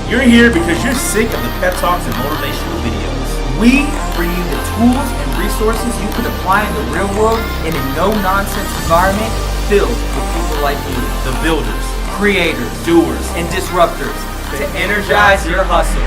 You're here because you're sick of the pep talks and motivational videos. We bring you the tools and resources you can apply in the real world in a no-nonsense environment filled with people like you. The builders, creators, doers, and disruptors to energize your hustle.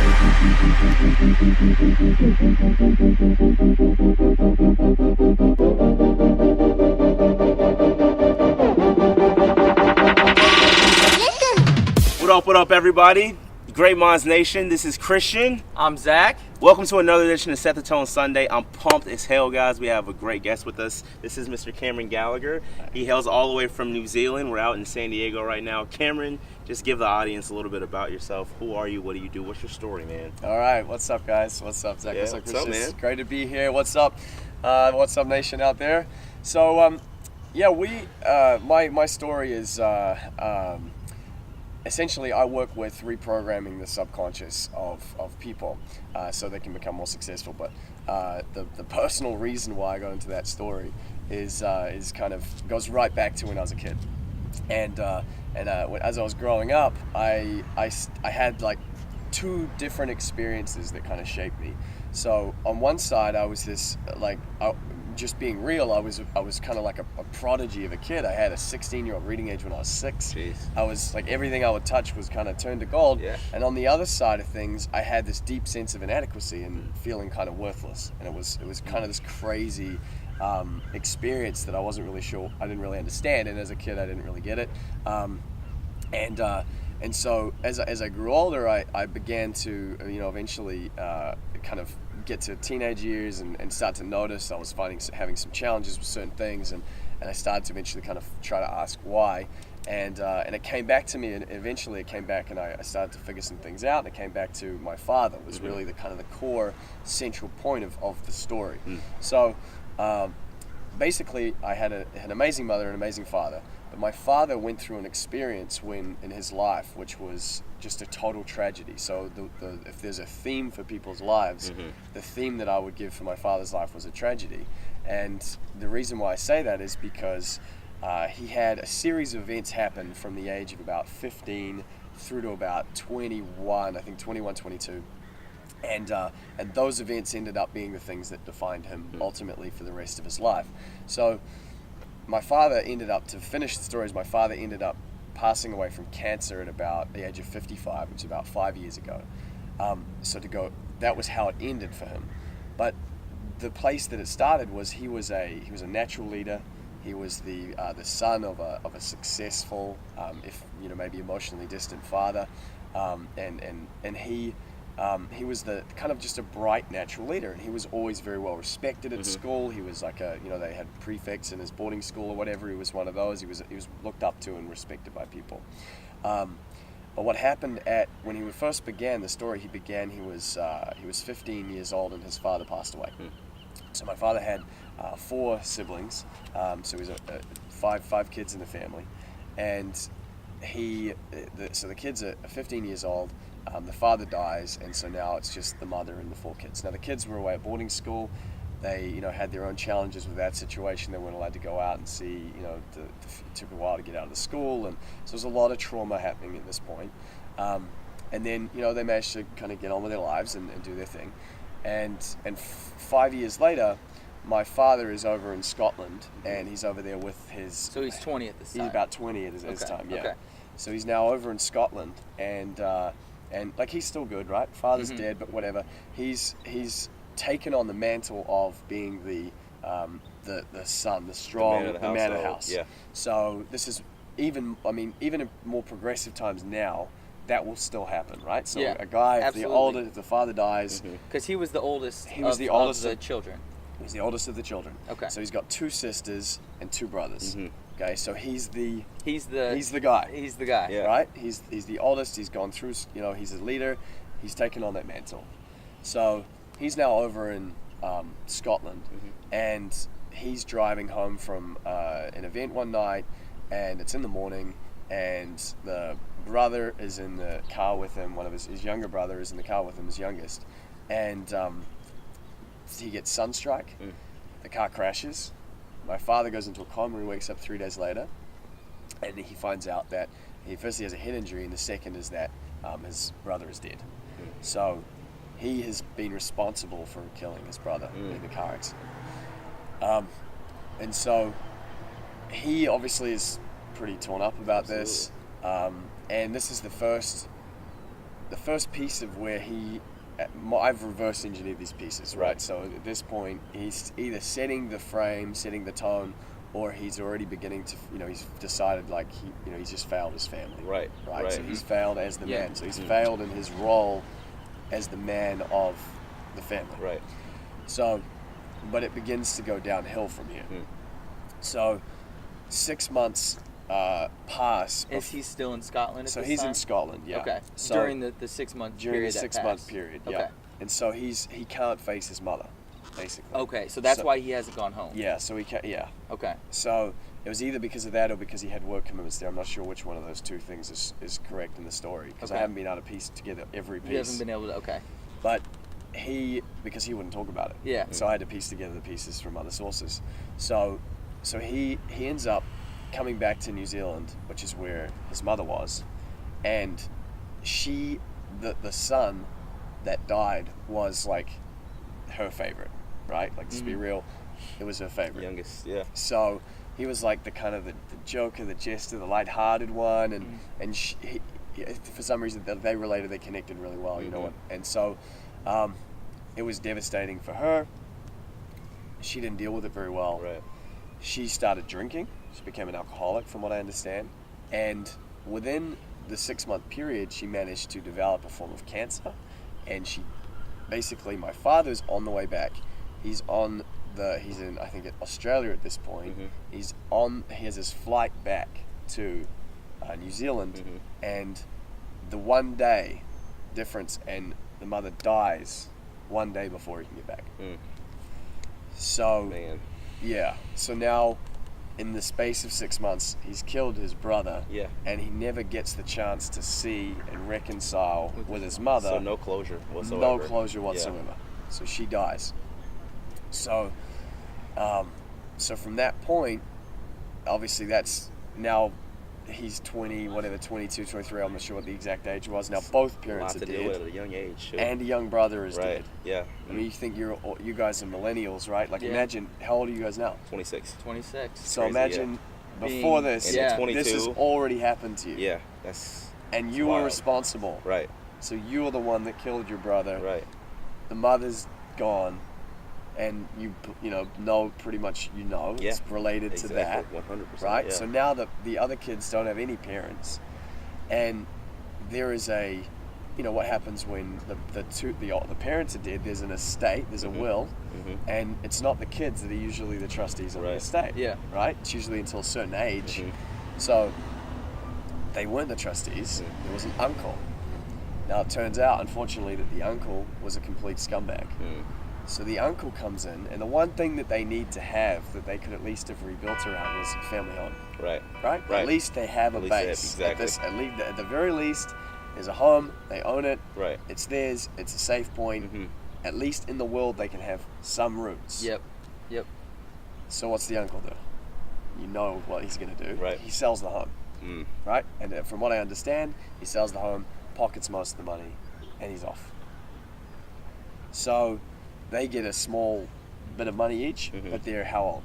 What up, everybody? Great Minds Nation, this is Christian. I'm Zach. Welcome to another edition of Set the Tone Sunday. I'm pumped as hell, guys. We have a great guest with us. This is Mr. Cameron Gallagher. He hails all the way from New Zealand. We're out in San Diego right now. Cameron, just give the audience a little bit about yourself. Who are you? What do you do? What's your story, man? All right, what's up, guys? What's up, Zach? Yeah, what's up, what's up, Christian? man? Great to be here. What's up? What's up, nation out there? So, my story is essentially I work with reprogramming the subconscious of people so they can become more successful. But the personal reason why I got into that story is kind of goes right back to when I was a kid, and as I was growing up, I had like two different experiences that kind of shaped me. So on one side, I was this just being real, I was kind of like a prodigy of a kid. I had a 16-year-old reading age when I was 6. Jeez. I was like, everything I would touch was kind of turned to gold. Yeah. And on the other side of things, I had this deep sense of inadequacy and feeling kind of worthless. And it was kind of this crazy experience that I wasn't really sure, I didn't really understand. And as a kid, I didn't really get it. And so as I grew older, I began to, eventually kind of get to teenage years and start to notice I was having some challenges with certain things, and I started to eventually kind of try to ask why, and it came back to me, and eventually it came back, and I started to figure some things out, and it came back to my father was really the kind of the core central point of the story. So basically I had an amazing mother and an amazing father, but my father went through an experience in his life which was just a total tragedy. So if there's a theme for people's lives, the theme that I would give for my father's life was a tragedy. And the reason why I say that is because he had a series of events happen from the age of about 15 through to about 21, I think 21, 22. And those events ended up being the things that defined him ultimately for the rest of his life. So my father ended up passing away from cancer at about the age of 55, which is about 5 years ago. That was how it ended for him. But the place that it started was he was a natural leader. He was the son of a successful, if maybe emotionally distant father, and he was the kind of just a bright natural leader, and he was always very well respected at school. He was like they had prefects in his boarding school or whatever. He was one of those. He was looked up to and respected by people. But what happened when he first began the story, he was 15 years old and his father passed away. So my father had 4 siblings, so he was five kids in the family, and so the kids are 15 years old. The father dies, and so now it's just the mother and the 4 kids. Now the kids were away at boarding school. They, had their own challenges with that situation. They weren't allowed to go out and see, it took a while to get out of the school, and so there's a lot of trauma happening at this point. And then, they managed to kind of get on with their lives and do their thing. And 5 years later, my father is over in Scotland, and he's over there with his... So he's 20 at this time? He's about 20 at his time, yeah. Okay. So he's now over in Scotland, and like he's still good, right? Father's dead, but whatever. He's taken on the mantle of being the son, the strong, the man of the house. Yeah. So this is even in more progressive times now, that will still happen, right? So yeah, a guy, if absolutely. the father dies, because he was the oldest. Of the children. He's the oldest of the children. Okay. So he's got 2 sisters and 2 brothers. Okay, so he's the guy. He's the guy. Yeah. Right? He's the oldest. He's gone through, he's a leader. He's taken on that mantle. So he's now over in Scotland, and he's driving home from an event one night, and it's in the morning, and the brother is in the car with him. One of his younger brother is in the car with him, his youngest, and he gets sunstruck. The car crashes. My father goes into a coma and wakes up 3 days later, and he finds out that he has a head injury, and the second is that his brother is dead. So he has been responsible for killing his brother in the car accident. And so he obviously is pretty torn up about this. And this is the first piece of where I've reverse engineered these pieces, right? So at this point, he's either setting the frame, setting the tone, or he's already beginning to, he's decided like he's just failed his family. Right. So he's failed as the man. So he's failed in his role as the man of the family. Right. So, but it begins to go downhill from here. So 6 months pass. Is he still in Scotland at So this he's time? in Scotland, yeah. Okay. So during the 6 month period. during the that 6 month passed. period, Okay. yeah. And so he can't face his mother, basically. Okay, so that's why he hasn't gone home. Yeah, so he can't, yeah. Okay. So it was either because of that or because he had work commitments there. I'm not sure which one of those two things is correct in the story, because I haven't been able to piece together every piece. He hasn't been able to, okay. But because he wouldn't talk about it. Yeah. So I had to piece together the pieces from other sources. So he ends up coming back to New Zealand, which is where his mother was, and the son that died was like her favorite, right? Like, to be real, it was her favorite. Youngest, yeah. So he was like the kind of the joker, the jester, the lighthearted one, and for some reason they related, they connected really well, you know what? And so it was devastating for her. She didn't deal with it very well. Right. She started drinking. She became an alcoholic, from what I understand. And within the 6 month period, she managed to develop a form of cancer. And basically, my father's on the way back. He's in, I think, Australia at this point. He has his flight back to New Zealand. And the 1 day difference, and the mother dies 1 day before he can get back. So, Man. yeah. So now, in the space of 6 months, he's killed his brother. Yeah. And he never gets the chance to see and reconcile with his mother. So no closure whatsoever. No closure whatsoever. Yeah. So she dies. So, from that point, obviously that's now he's 22, 23. I'm not sure what the exact age was. Now both parents are to dead. deal with at a young age. Too. And a young brother is dead. Yeah. I mean, you think you guys are millennials, right? Like, Yeah. imagine, how old are you guys now? 26. 26. So Crazy, imagine before this, And 22. this has already happened to you. Yeah, that's And you were wild. responsible. Right. So you were the one that killed your brother. Right. The mother's gone, and you know pretty much it's related to that. 100%. Right? Yeah. So now the other kids don't have any parents, and there is what happens when the parents are dead. There's an estate, there's a will, and it's not the kids that are usually the trustees of the estate. Yeah. Right? It's usually until a certain age. So they weren't the trustees. There was an uncle. Now it turns out, unfortunately, that the uncle was a complete scumbag. So the uncle comes in, and the one thing that they need to have that they could at least have rebuilt around was a family home. Right. Right? At least they have a base. Exactly. At the very least, there's a home. They own it. Right. It's theirs. It's a safe point. At least in the world, they can have some roots. Yep. So what's the uncle do? You know what he's going to do. Right. He sells the home. Right? And from what I understand, he sells the home, pockets most of the money, and he's off. So they get a small bit of money each, but they're how old?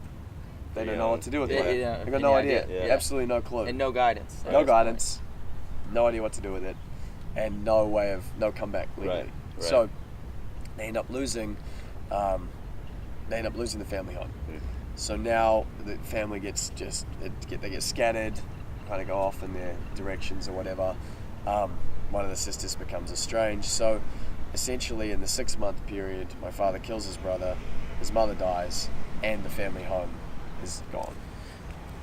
They don't know what to do with it. They've got no idea. Yeah. Absolutely no clue. And no guidance. No guidance. No idea what to do with it. And no comeback legally. Right. So they end up losing the family home. So now the family gets they get scattered, kind of go off in their directions or whatever. One of the sisters becomes estranged. So essentially, in the 6 month period, my father kills his brother, his mother dies, and the family home is gone.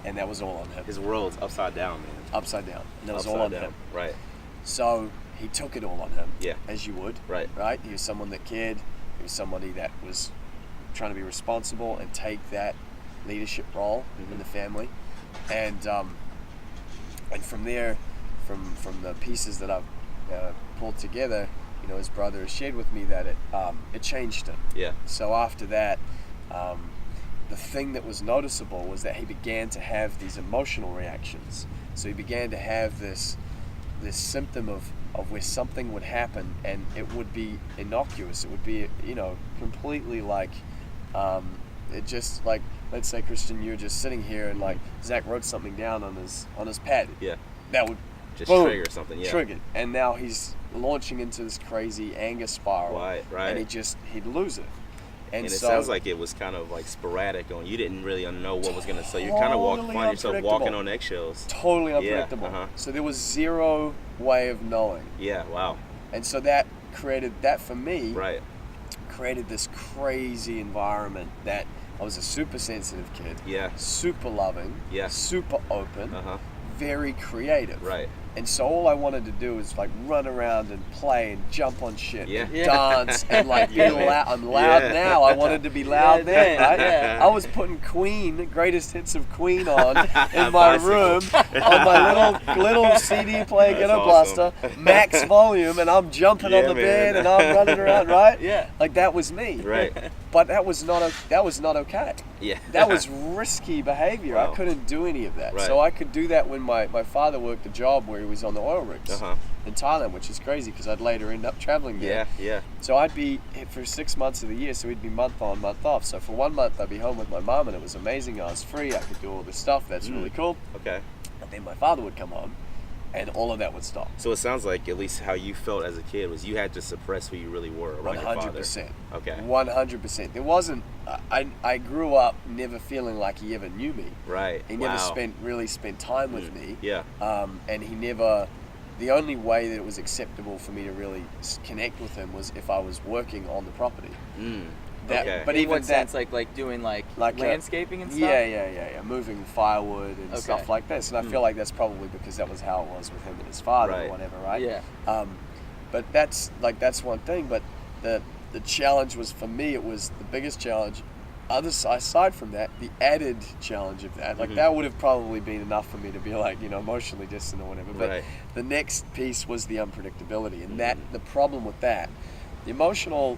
And that was all on him. His world's upside down, man. Upside down. And that was Upside all on down. him. Right. So he took it all on him. Yeah. As you would. Right. Right? He was someone that cared. He was somebody that was trying to be responsible and take that leadership role in the family. And from there, from the pieces that I've pulled together, his brother has shared with me that it changed him. Yeah. So after that, the thing that was noticeable was that he began to have these emotional reactions So he began to have this symptom of where something would happen and it would be innocuous. It would be, completely like, it just like, let's say, Christian, you're just sitting here and like Zach wrote something down on his pad. Yeah. That would Just boom, trigger something. Yeah. triggered, and now he's launching into this crazy anger spiral. Right. And he'd lose it. And it so, sounds like it was kind of like sporadic on. You didn't really know what was gonna. So you kind of Totally find yourself walking unpredictable. on eggshells. totally Yeah, unpredictable. uh-huh. So there was zero way of knowing, Yeah. Wow. and so that for me Right. created this crazy environment that I was a super sensitive kid, Yeah. super loving, Yeah. super open, Uh huh. very creative. Right. And so all I wanted to do was like run around and play and jump on shit Yeah. and Yeah. dance and like Yeah, be man. loud. I'm loud Yeah. now. I wanted to be loud Yeah, then, right? yeah. I was putting Queen, greatest hits of Queen on in my Bicycle. room on my little CD player, That's Ghetto awesome. Blaster, max volume, and I'm jumping on Yeah, the man. bed and I'm running around, right? Yeah. Like that was me. Right. But that was not okay. Yeah. That was risky behavior. Wow. I couldn't do any of that. Right. So I could do that when my father worked a job where he was on the oil rigs Uh-huh. in Thailand, which is crazy because I'd later end up traveling there. Yeah. Yeah. So I'd be for 6 months of the year, so we'd be month on, month off. So for 1 month I'd be home with my mom and it was amazing. I was free. I could do all this stuff. That's really cool. Okay. And then my father would come home and all of that would stop. So it sounds like at least how you felt as a kid was you had to suppress who you really were around your father. 100%. Okay. 100%. There wasn't. I grew up never feeling like he ever knew me. Right. He Wow. never really spent time with me. Yeah. And he never. The only way that it was acceptable for me to really connect with him was if I was working on the property. Mm. That, Okay. But In even what that, sense, like doing like landscaping and stuff. yeah, moving firewood and Okay. stuff like this. And I feel like that's probably because that was how it was with him and his father Right. or whatever, right? Yeah. But that's one thing. But the challenge was for me. It was the biggest challenge. Aside from that, the added challenge of that, like that would have probably been enough for me to be like, emotionally distant or whatever. But Right. the next piece was the unpredictability, and that the problem with that, the emotional,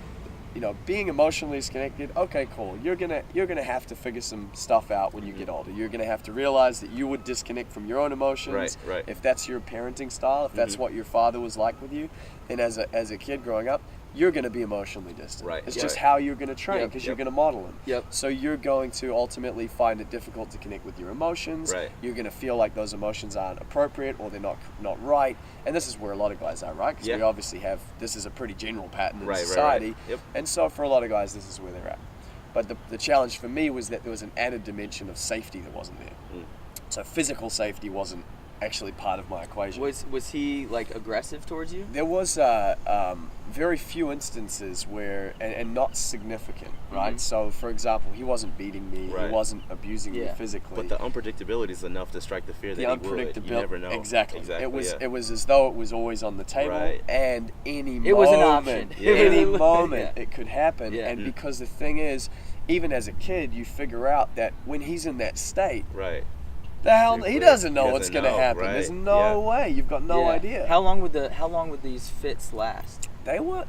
being emotionally disconnected. Okay, cool. You're gonna have to figure some stuff out when you get older. You're gonna have to realize that you would disconnect from your own emotions. Right. If that's your parenting style, if that's what your father was like with you, and as a kid growing up, you're going to be emotionally distant. Right. It's Yep. just how you're going to train Yep. because Yep. you're going to model them. Yep. So you're going to ultimately find it difficult to connect with your emotions. Right. You're going to feel like those emotions aren't appropriate or they're not right. And this is where a lot of guys are, right? Because Yeah. we obviously have, this is a pretty general pattern in Right, right, society. right. Yep. And so for a lot of guys, this is where they're at. But the challenge for me was that there was an added dimension of safety that wasn't there. So physical safety wasn't actually part of my equation. Was he like aggressive towards you? There was very few instances where, and not significant, right? So, for example, he wasn't beating me, Right. he wasn't abusing me Yeah. physically. But the unpredictability is enough to strike the fear that the he would. You unpredictability, never know. exactly. It was yeah. it was as though it was always on the table, Right. and any It was an option. Yeah. any Yeah. moment it could happen. Yeah. And because the thing is, even as a kid, you figure out that when he's in that state, Right. the hell he Secret. doesn't know He what's doesn't going to know, happen. right. There's no Yeah. way. You've got no Yeah. idea. How long would these fits last? They were,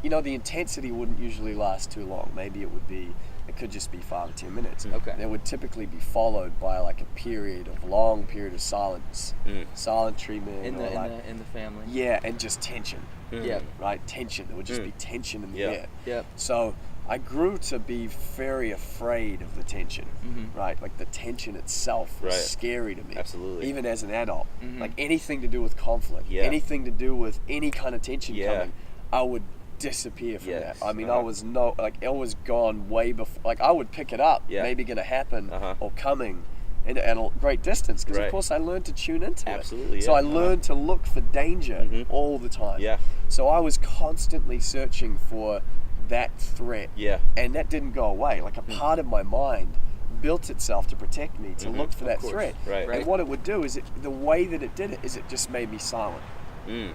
the intensity wouldn't usually last too long. Maybe it could just be 5 or 10 minutes. Okay. They would typically be followed by like a long period of silence, silent treatment, In or like, the family. yeah, and just tension, Yeah. right? Tension. There would just be tension in the Yeah. air. Yep. So I grew to be very afraid of the tension, Mhm. right? Like the tension itself was Right. scary to me. Absolutely. Even as an adult. Mhm. Like anything to do with conflict, Yeah. anything to do with any kind of tension Yeah. coming, I would disappear from Yes. that. I mean, Uh-huh. it was gone way before, like I would pick it up, Yeah. maybe going to happen Uh-huh. or coming at a great distance because Right. of course I learned to tune into Absolutely, it. So yeah. I learned to look for danger Mhm. all the time. Yeah. So I was constantly searching for that threat. Yeah. And that didn't go away. Like a part of my mind built itself to protect me, to look for that course. threat. Right. And what it would do is the way that it did it is it just made me silent. Mm.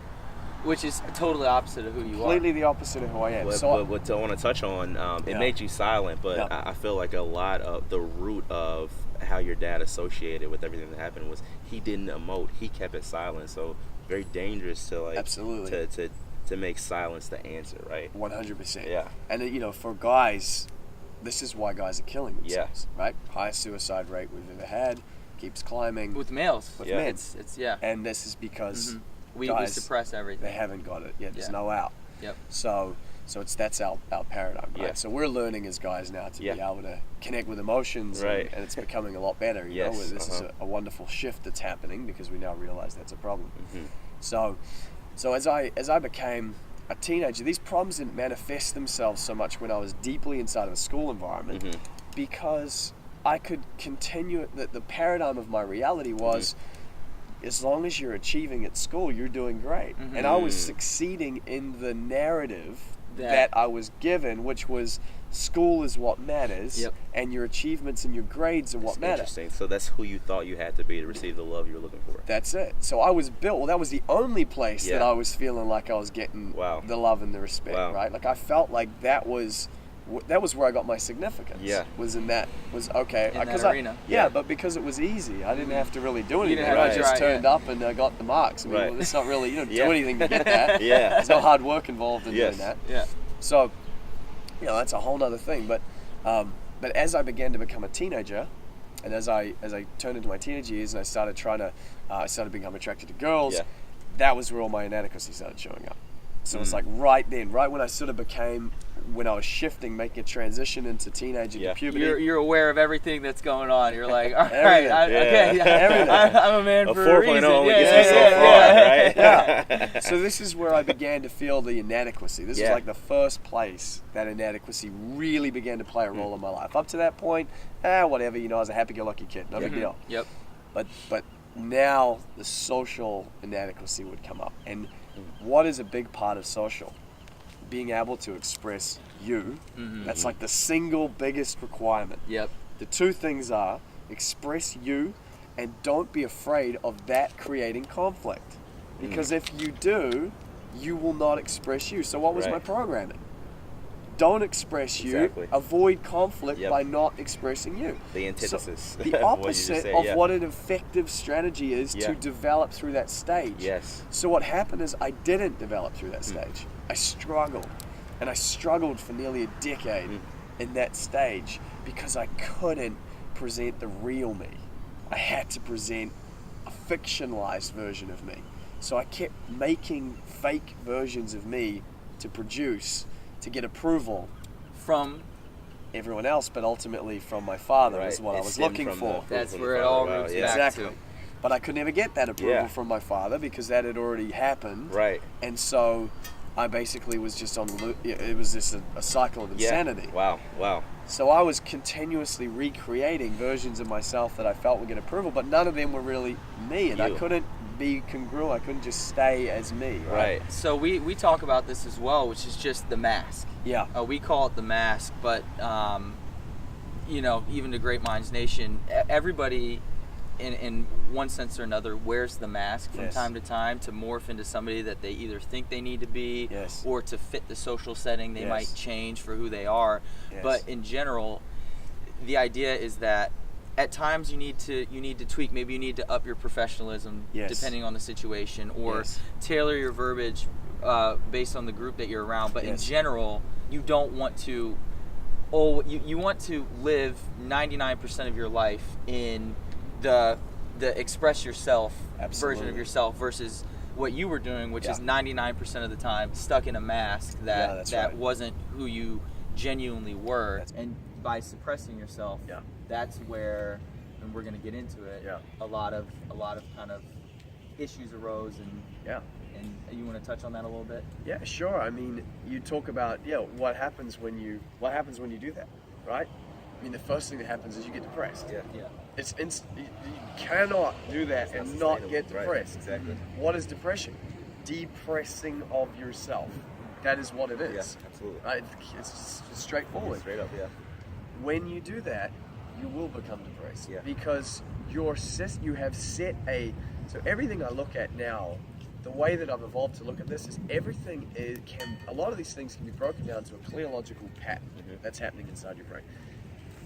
Which is totally opposite of who you Completely the opposite of who I am. But, So but what I want to touch on, it Yeah. made you silent, but Yeah. I feel like a lot of the root of how your dad associated with everything that happened was he didn't emote, he kept it silent. So very dangerous to like Absolutely. to make silence the answer, right? 100%. Yeah. And for guys, this is why guys are killing Yeah. themselves, right? Highest suicide rate we've ever had. keeps climbing With males. with Yeah. men. It's yeah. And this is because We guys, suppress everything. they haven't got it yet. There's Yeah. no out. Yep. So that's our paradigm, right? Yeah. So we're learning as guys now to Yeah. be able to connect with emotions, Right. and it's becoming a lot better. You Yes, know, this is a wonderful shift that's happening because we now realize that's a problem. So as I became a teenager, these problems didn't manifest themselves so much when I was deeply inside of a school environment, because I could continue the paradigm of my reality was, as long as you're achieving at school, you're doing great. And I was succeeding in the narrative that I was given, which was school is what matters, Yep. and your achievements and your grades are what That's matter. interesting. So that's who you thought you had to be to receive the love you were looking for. That's it. So I was built. Well, that was the only place that Yeah. I was feeling like I was getting Wow. the love and the respect. Wow. Right? Like I felt like that was where I got my significance. Yeah. Was in that was okay In that 'cause arena. Yeah, but because it was easy, I didn't have to really do anything. didn't have I to just try, turned yeah. up and got the marks. I mean, Right. well, it's not really, you don't Yeah. do anything to get that. Yeah. There's no hard work involved in Yes. doing that. Yeah. So, that's a whole nother thing. But as I began to become a teenager, and as I turned into my teenage years, and I started I started becoming attracted to girls. Yeah. That was where all my inadequacy started showing up. So it's like right when I sort of became, when I was shifting, making a transition into teenage and Yeah. puberty. You're aware of everything that's going on. You're like, all right, Everything. okay, Yeah. Everything. I'm a man A for a 4.0 reason. only Yeah, gets yeah, you so yeah, far, yeah. right? So this is where I began to feel the inadequacy. This Yeah. was like the first place that inadequacy really began to play a role in my life. Up to that point, whatever, I was a happy-go-lucky kid, no big deal. Yep. But now the social inadequacy would come up. And what is a big part of social? Being able to express you. That's like the single biggest requirement. Yep. The two things are express you and don't be afraid of that creating conflict. Because if you do, you will not express you. So what was my Right. programming? Don't express you. Exactly. Avoid conflict Yep. by not expressing you. The antithesis. So the of what you just opposite said, of yeah. what an effective strategy is Yeah. to develop through that stage. Yes. So what happened is I didn't develop through that stage. I struggled. And I struggled for nearly a decade in that stage because I couldn't present the real me. I had to present a fictionalized version of me. So I kept making fake versions of me to produce, to get approval From everyone else, but ultimately from my father is Right. what I It was stemmed looking from for. the- that's from where the it all father. Wow, roots yeah. back Exactly. to. But I could never get that approval Yeah. from my father because that had already happened. Right. And so I basically was just on it was just a cycle of insanity. Yeah. Wow. So I was continuously recreating versions of myself that I felt would get approval, but none of them were really me, and I You. couldn't be congruent. I couldn't just stay as me. Right. So we talk about this as well, which is just the mask. Yeah. We call it the mask, but even to Great Minds Nation, everybody in one sense or another wears the mask from Yes. time to time to morph into somebody that they either think they need to be, Yes. or to fit the social setting they Yes. might change for who they are. Yes. But in general, the idea is that at times you need to tweak. Maybe you need to up your professionalism, Yes. depending on the situation, or Yes. tailor your verbiage based on the group that you're around. But Yes. in general, you don't want to. You want to live 99% of your life in the express yourself version Absolutely. of yourself versus what you were doing, which Yeah. is 99% of the time stuck in a mask Yeah, that's that right. wasn't who you genuinely were. That's- And by suppressing yourself, Yeah. that's where, and we're going to get into it, Yeah. a lot of kind of issues arose. And Yeah. you want to touch on that a little bit? Yeah, sure. I mean, you talk about what happens when you do that, right? I mean, the first thing that happens is you get depressed. Yeah. It's you cannot do that and not get Right. depressed. Exactly. What is depression? Depressing of yourself. That is what it is. Yeah, absolutely. Right? It's straightforward. Straight up, yeah. When you do that, you will become depressed. Yeah. Because you have set so everything I look at now, the way that I've evolved to look at this is a lot of these things can be broken down to a clear logical pattern that's happening inside your brain.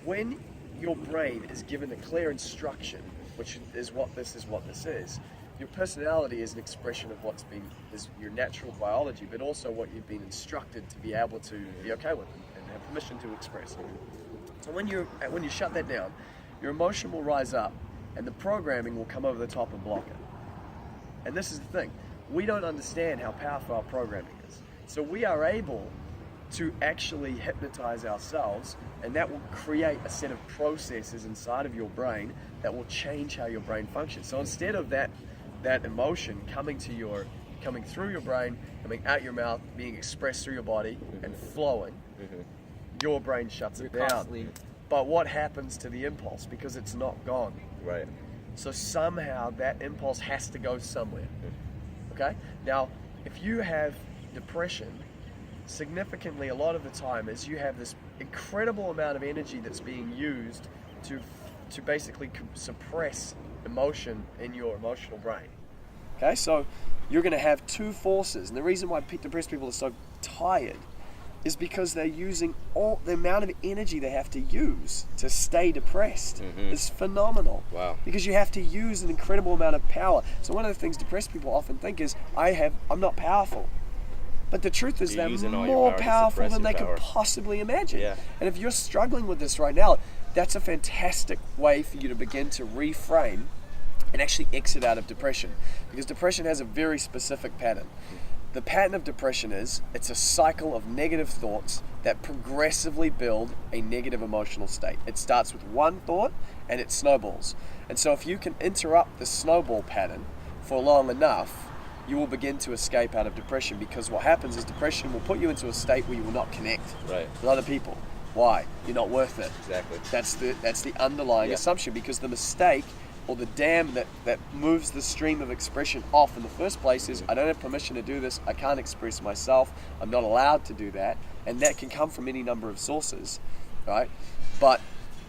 When your brain is given a clear instruction, which is what this is, your personality is an expression of is your natural biology, but also what you've been instructed to be able to be okay with and have permission to express. So when you shut that down, your emotion will rise up and the programming will come over the top and block it. And this is the thing. We don't understand how powerful our programming is. So we are able to actually hypnotize ourselves, and that will create a set of processes inside of your brain that will change how your brain functions. So instead of that emotion coming through your brain, coming out your mouth, being expressed through your body, and flowing, your brain shuts it down. But what happens to the impulse? Because it's not gone. Right. So somehow that impulse has to go somewhere. Okay? Now, if you have depression, significantly a lot of the time is you have this incredible amount of energy that's being used to basically suppress emotion in your emotional brain. Okay? So you're going to have two forces. And the reason why depressed people are so tired is because they're using all the amount of energy they have to use to stay depressed is phenomenal. Wow. Because you have to use an incredible amount of power. So one of the things depressed people often think is, I'm not powerful. But the truth is You're they're using all your more power to powerful suppress than your they power. could possibly imagine. Yeah. And if you're struggling with this right now, that's a fantastic way for you to begin to reframe and actually exit out of depression. Because depression has a very specific pattern. The pattern of depression is, it's a cycle of negative thoughts that progressively build a negative emotional state. It starts with one thought and it snowballs. And so if you can interrupt the snowball pattern for long enough, you will begin to escape out of depression, because what happens is depression will put you into a state where you will not connect with other people. Why? You're not worth it. Exactly. That's the underlying Yeah. assumption, because the mistake or the dam that moves the stream of expression off in the first place is, I don't have permission to do this, I can't express myself, I'm not allowed to do that, and that can come from any number of sources, right? But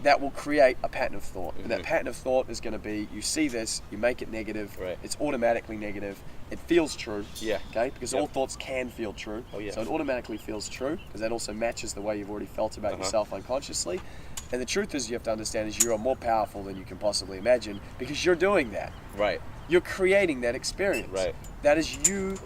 that will create a pattern of thought, and that pattern of thought is going to be, you see this, you make it negative, it's automatically negative, it feels true, okay? Because all thoughts can feel true, so it automatically feels true, because that also matches the way you've already felt about yourself unconsciously. And the truth is, you have to understand, is you are more powerful than you can possibly imagine, because you're doing that. Right. You're creating that experience. Right. That is you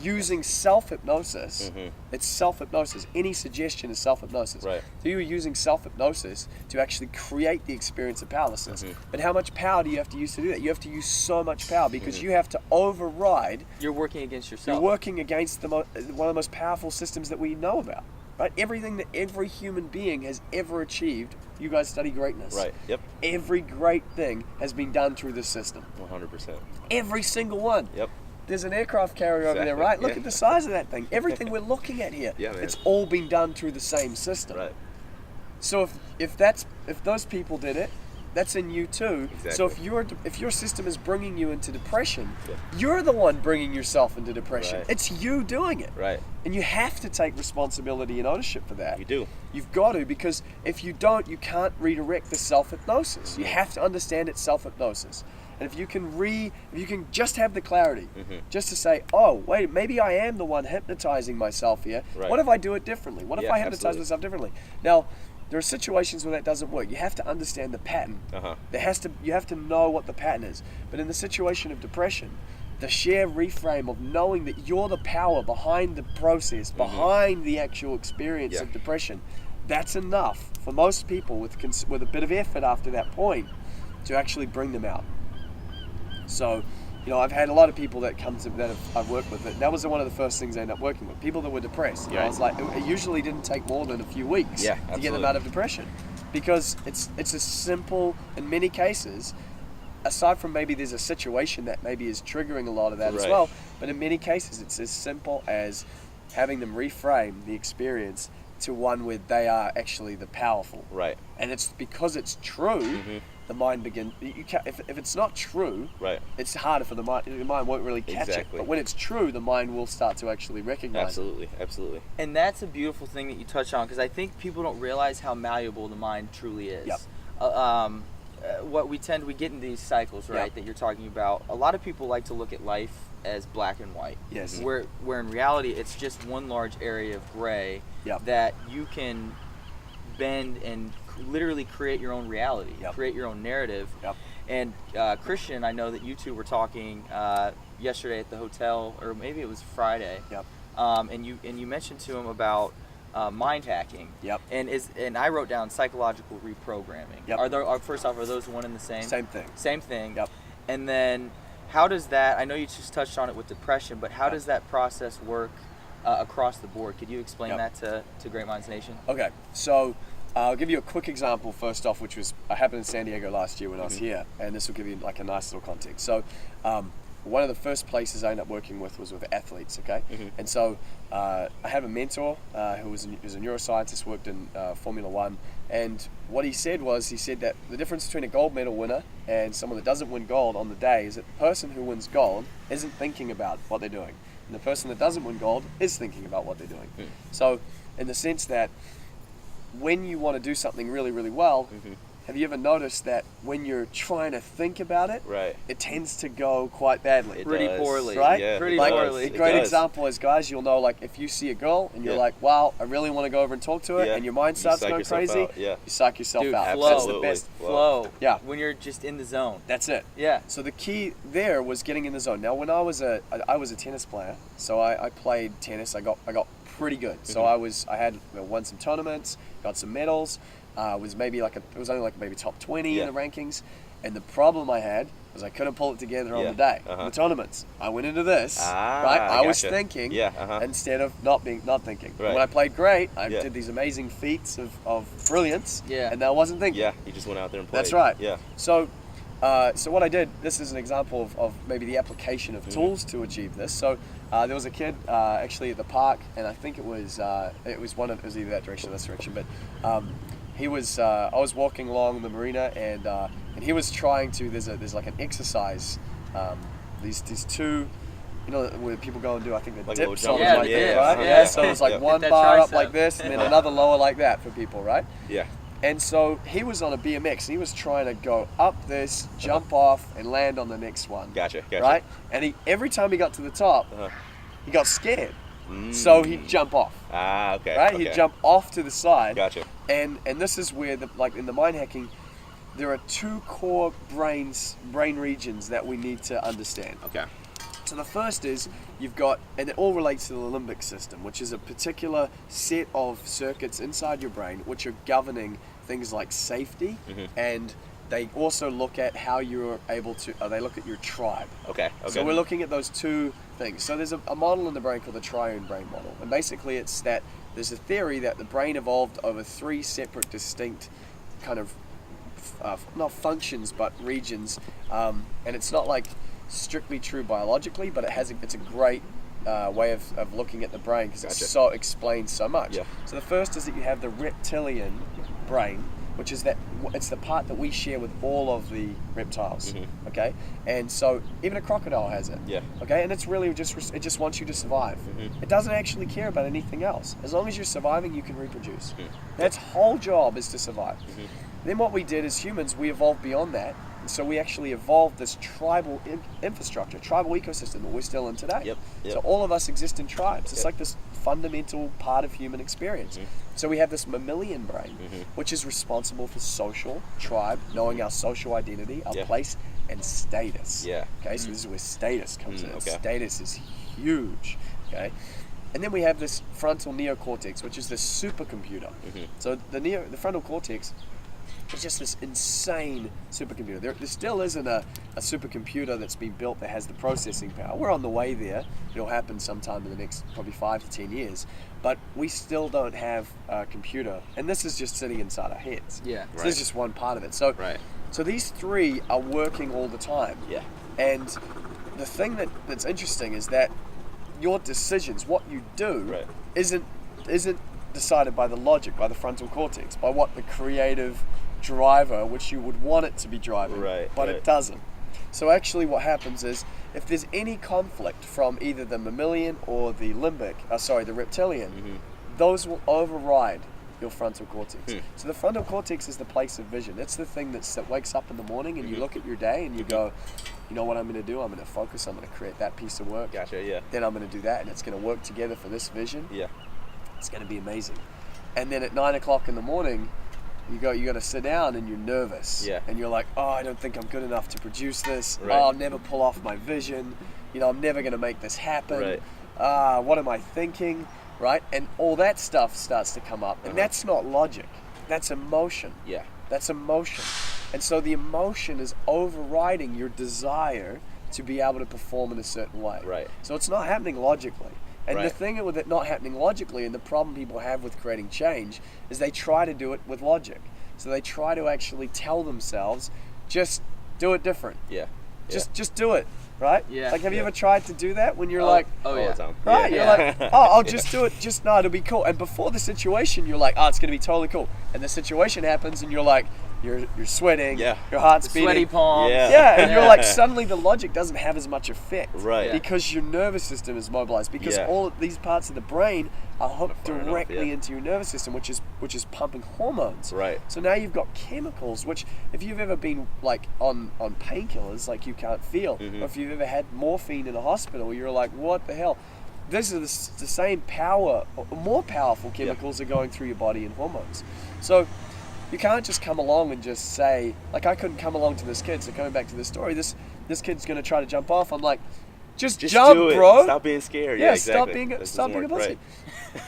using self-hypnosis. It's self-hypnosis. Any suggestion is self-hypnosis. Right. So you're using self-hypnosis to actually create the experience of powerlessness. But how much power do you have to use to do that? You have to use so much power, because you have to override. You're working against yourself. You're working against one of the most powerful systems that we know about. Right? Everything that every human being has ever achieved, you guys study greatness. Right. Yep. Every great thing has been done through this system. 100%. Every single one. Yep. There's an aircraft carrier over there, Exactly. right? Look Yeah. at the size of that thing. Everything we're looking at here, Yeah, man. it's all been done through the same system. Right. So if those people did it, that's in you too. Exactly. So if your system is bringing you into depression, you're the one bringing yourself into depression. Right. It's you doing it. Right. And you have to take responsibility and ownership for that. You do. You've got to, because if you don't, you can't redirect the self-hypnosis. You have to understand it's self-hypnosis. And if you can just have the clarity, just to say, oh, wait, maybe I am the one hypnotizing myself here. Right. What if I do it differently? What if I hypnotize absolutely. myself differently? Now, there are situations where that doesn't work. You have to understand the pattern. You have to know what the pattern is. But in the situation of depression, the sheer reframe of knowing that you're the power behind the process, behind the actual experience of depression, that's enough for most people with a bit of effort after that point to actually bring them out. So, I've had a lot of people that I've worked with. That was one of the first things I ended up working with. People that were depressed. I was like, it usually didn't take more than a few weeks to get them out of depression, because it's as simple in many cases. Aside from maybe there's a situation that maybe is triggering a lot of that as well, but in many cases it's as simple as having them reframe the experience to one where they are actually the powerful. Right. And it's because it's true. The mind begins. If it's not true, it's harder for the mind. The mind won't really catch it. But when it's true, the mind will start to actually recognize it. Absolutely. And that's a beautiful thing that you touch on, because I think people don't realize how malleable the mind truly is. What we get in these cycles, right, that you're talking about. A lot of people like to look at life as black and white. Yes. Where in reality, it's just one large area of gray that you can bend and literally create your own reality, create your own narrative. And Christian, I know that you two were talking yesterday at the hotel, or maybe it was Friday. And you mentioned to him about mind hacking. Yep. And I wrote down psychological reprogramming. Yep. First off, are those one and the same? Same thing. Same thing. Yep. And then how does that? I know you just touched on it with depression, but how does that process work across the board? Could you explain that to Great Minds Nation? Okay, so I'll give you a quick example first off, which was happened in San Diego last year when I was here, and this will give you like a nice little context. So one of the first places I ended up working with was with athletes, okay? And so I had a mentor who was a neuroscientist, worked in Formula One, and what he said that the difference between a gold medal winner and someone that doesn't win gold on the day is that the person who wins gold isn't thinking about what they're doing, and the person that doesn't win gold is thinking about what they're doing. So in the sense that when you want to do something really, really well, have you ever noticed that when you're trying to think about it, it tends to go quite badly? Pretty poorly. Right? Yeah, Pretty like, poorly. A great example is, guys, you'll know, like, if you see a girl and you're like, wow, I really want to go over and talk to her, and your mind starts going crazy, you psych yourself out. Flow. That's the best. Flow. Yeah. When you're just in the zone. That's it. Yeah. So the key there was getting in the zone. Now, when I was a tennis player, so I played tennis. I got pretty good. So I had won some tournaments, got some medals. It was only like maybe top 20 in the rankings, and the problem I had was I couldn't pull it together on the day. In the tournaments, I went into this right. I was thinking instead of not thinking. When I played great, I did these amazing feats of brilliance, and I wasn't thinking. Yeah, you just went out there and played. That's right. Yeah. So what I did, this is an example of maybe the application of tools to achieve this. So there was a kid actually at the park, and I think it was either that direction or this direction, but he was I was walking along the marina, and he was trying to. There's like an exercise. These two, where people go and do, I think the like dips on like that, right? So it's like one bar up like this, and then another lower like that for people, right? Yeah. And so he was on a BMX, and he was trying to go up this, jump off, and land on the next one. Gotcha. Right? And every time he got to the top, he got scared. So he'd jump off. Okay. Right? Okay. He'd jump off to the side. Gotcha. And this is where, in the mind hacking, there are two core brain regions that we need to understand. Okay. So the first is you've got, and it all relates to the limbic system, which is a particular set of circuits inside your brain which are governing things like safety, and they also look at how you're able to, they look at your tribe. Okay. So we're looking at those two things. So there's a model in the brain called the triune brain model, and basically it's that there's a theory that the brain evolved over three separate distinct kind of not functions but regions, and it's not like strictly true biologically, but it's a great way of looking at the brain because it explains so much. So the first is that you have the reptilian brain, which is it's the part that we share with all of the reptiles. Okay, and so even a crocodile has it. Okay, and it's really it just wants you to survive. It doesn't actually care about anything else. As long as you're surviving, you can reproduce. Its whole job is to survive. Then what we did as humans, we evolved beyond that. And so we actually evolved this tribal infrastructure, tribal ecosystem that we're still in today. So all of us exist in tribes. It's like this fundamental part of human experience. So we have this mammalian brain, which is responsible for social, tribe, knowing our social identity, our place, and status. Okay, so this is where status comes in. Status is huge. Okay. And then we have this frontal neocortex, which is this supercomputer. So the frontal cortex, it's just this insane supercomputer. There still isn't a supercomputer that's been built that has the processing power. We're on the way there. It'll happen sometime in the next probably 5 to 10 years. But we still don't have a computer. And this is just sitting inside our heads. So this is just one part of it. So these three are working all the time. And the thing that's interesting is that your decisions, what you do, isn't decided by the logic, by the frontal cortex, by what the creative driver, which you would want it to be driving, but it doesn't. So actually what happens is, if there's any conflict from either the mammalian or the the reptilian, those will override your frontal cortex. So the frontal cortex is the place of vision. It's the thing that wakes up in the morning and you look at your day and you go, you know what I'm going to do? I'm going to focus. I'm going to create that piece of work. Then I'm going to do that, and it's going to work together for this vision. It's going to be amazing. And then at 9 o'clock in the morning, you got to sit down and you're nervous. And you're like, oh, I don't think I'm good enough to produce this. Oh, I'll never pull off my vision. I'm never going to make this happen. What am I thinking? right? And all that stuff starts to come up. And that's not logic. That's emotion. Yeah. That's emotion. And so the emotion is overriding your desire to be able to perform in a certain way. Right. So it's not happening logically. And the Right. thing with it not happening logically, and the problem people have with creating change, is they try to do it with logic. So they try to actually tell themselves, just do it different. Yeah. Just do it, right? Yeah. Like, have you Yeah. ever tried to do that when you're like, oh All yeah. the time. right? Yeah. You're like, oh, I'll just do it. Just no, it'll be cool. And before the situation, you're like, oh, it's gonna be totally cool. And the situation happens, and you're like, you're sweating. Yeah. Your heart's The beating. sweaty palms. Yeah. Yeah, and you're like, suddenly the logic doesn't have as much effect. Right. Because your nervous system is mobilized. Because Yeah. all of these parts of the brain are hooked Firing off, directly yeah. into your nervous system, which is pumping hormones. Right. So now you've got chemicals, which if you've ever been like on painkillers, like you can't feel, or if you've ever had morphine in a hospital, you're like, what the hell? This is the same power, or more powerful chemicals are going through your body and hormones. So you can't just come along and just say, like, I couldn't come along to this kid. So coming back to this story, this kid's going to try to jump off. I'm like, just jump, do it. bro. Stop being scared. Yeah, exactly. stop being a pussy.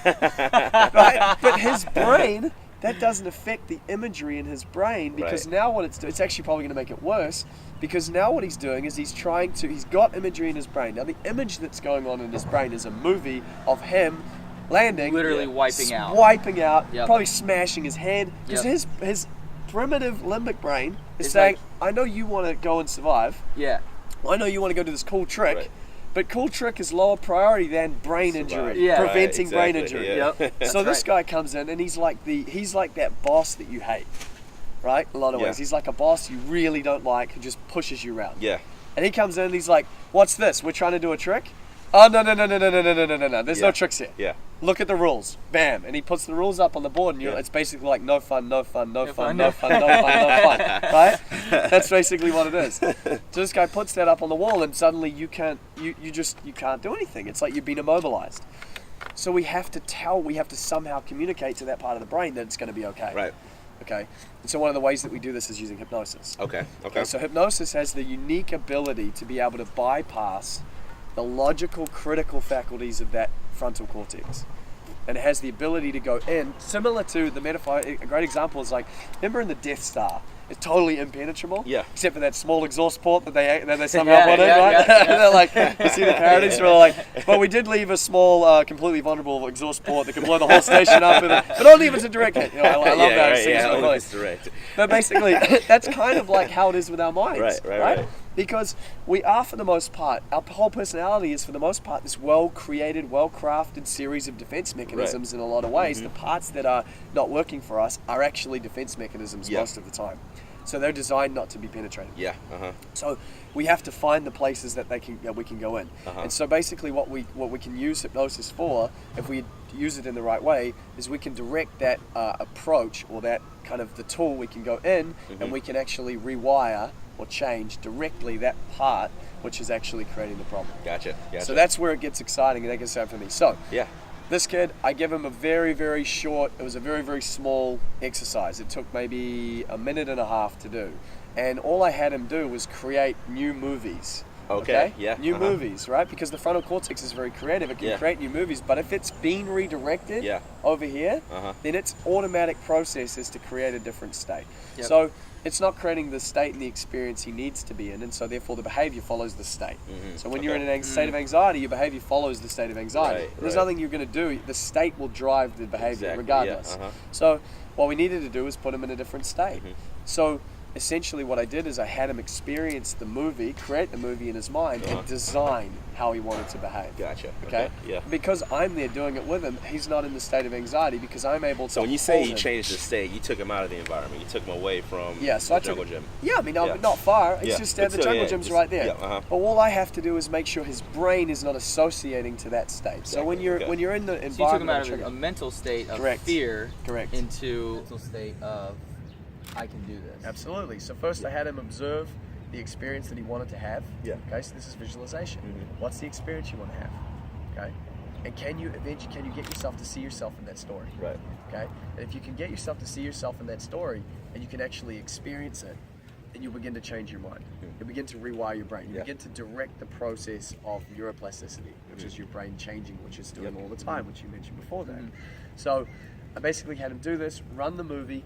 Right. Right? But his brain, that doesn't affect the imagery in his brain, because Right. now what it's actually probably going to make it worse, because now what he's doing is he's got imagery in his brain. Now the image that's going on in his brain is a movie of him landing, Literally Yeah. wiping out. Yep. probably smashing his head, because Yep. his primitive limbic brain is It's saying, like- I know you want to go and survive. Yeah. I know you want to go do this cool trick, Right. but cool trick is lower priority than brain Survive. injury, Yeah. preventing Right, brain exactly, injury. yeah. Yep. So this right. guy comes in and he's like that boss that you hate, right? A lot of Yeah. ways. He's like a boss you really don't like who just pushes you around. Yeah. And he comes in and he's like, "What's this? We're trying to do a trick? Oh no. There's no Yeah. tricks here. Yeah. Look at the rules. Bam." And he puts the rules up on the board, and Yeah. it's basically like no fun, no fun, no fun, fun, no no fun, no fun, no fun. Right? That's basically what it is. So this guy puts that up on the wall, and suddenly you can't do anything. It's like you've been immobilized. So we have to somehow communicate to that part of the brain that it's going to be okay. Right. Okay. And so one of the ways that we do this is using hypnosis. Okay. Okay, so hypnosis has the unique ability to be able to bypass the logical, critical faculties of that frontal cortex. And it has the ability to go in, similar to the metaphor. A great example is like, remember in the Death Star, it's totally impenetrable. Yeah. Except for that small exhaust port that they somehow put in, yeah, right? yeah. They're like, you see the parodies where like, but we did leave a small, completely vulnerable exhaust port that could blow the whole station up, but only if it's a direct hit. You know, I love yeah, that. right, It's yeah, really only funny. if it's direct. But basically, that's kind of like how it is with our minds, Right. Because we are, for the most part, our whole personality is, for the most part, this well-created, well-crafted series of defense mechanisms in a lot of ways. The parts that are not working for us are actually defense mechanisms Yeah. most of the time. So they're designed not to be penetrated. Yeah. Uh-huh. So we have to find the places that we can go in. Uh-huh. And so basically what we can use hypnosis for, if we use it in the right way, is we can direct that approach, or that kind of the tool, we can go in and we can actually rewire or change directly that part which is actually creating the problem. Gotcha. So that's where it gets exciting, and that gets out for me. So Yeah. this kid, I give him a very, very short, it was a very, very small exercise. It took maybe a minute and a half to do. And all I had him do was create new movies. Okay, yeah, New uh-huh. movies, right? Because the frontal cortex is very creative. It can Yeah. create new movies, but if it's been redirected Yeah. over here, Uh-huh. then its automatic process is to create a different state. Yep. So it's not creating the state and the experience he needs to be in, and so therefore the behavior follows the state. So when you're in an state of anxiety, your behavior follows the state of anxiety. Right, There's right. nothing you're going to do. The state will drive the behavior Exactly, regardless. yeah, uh-huh. So what we needed to do was put him in a different state. Mm-hmm. So essentially what I did is I had him experience the movie, create the movie in his mind, and design how he wanted to behave. Gotcha. Okay? Yeah. Because I'm there doing it with him, he's not in the state of anxiety, because I'm able to So when you say hold you him. changed the state, you took him out of the environment. You took him away from Yeah, so the I took jungle it- gym. Yeah, I mean, Yeah. not far. It's Yeah, just but the still, jungle yeah, gym's it's- right there. yeah, uh-huh. But all I have to do is make sure his brain is not associating to that state. So when Exactly, you're okay. in the So you took environment, him out of of trigger- a mental state of Correct. fear Correct. into a mental state of I can do this. Absolutely. So first I had him observe the experience that he wanted to have. Yeah. Okay, so this is visualization. What's the experience you want to have? Okay. And can you get yourself to see yourself in that story? Right. Okay. And if you can get yourself to see yourself in that story, and you can actually experience it, and you begin to change your mind. You begin to rewire your brain. You begin to direct the process of neuroplasticity, which is your brain changing, which it's doing all the time, which you mentioned before that. So I basically had him do this, run the movie,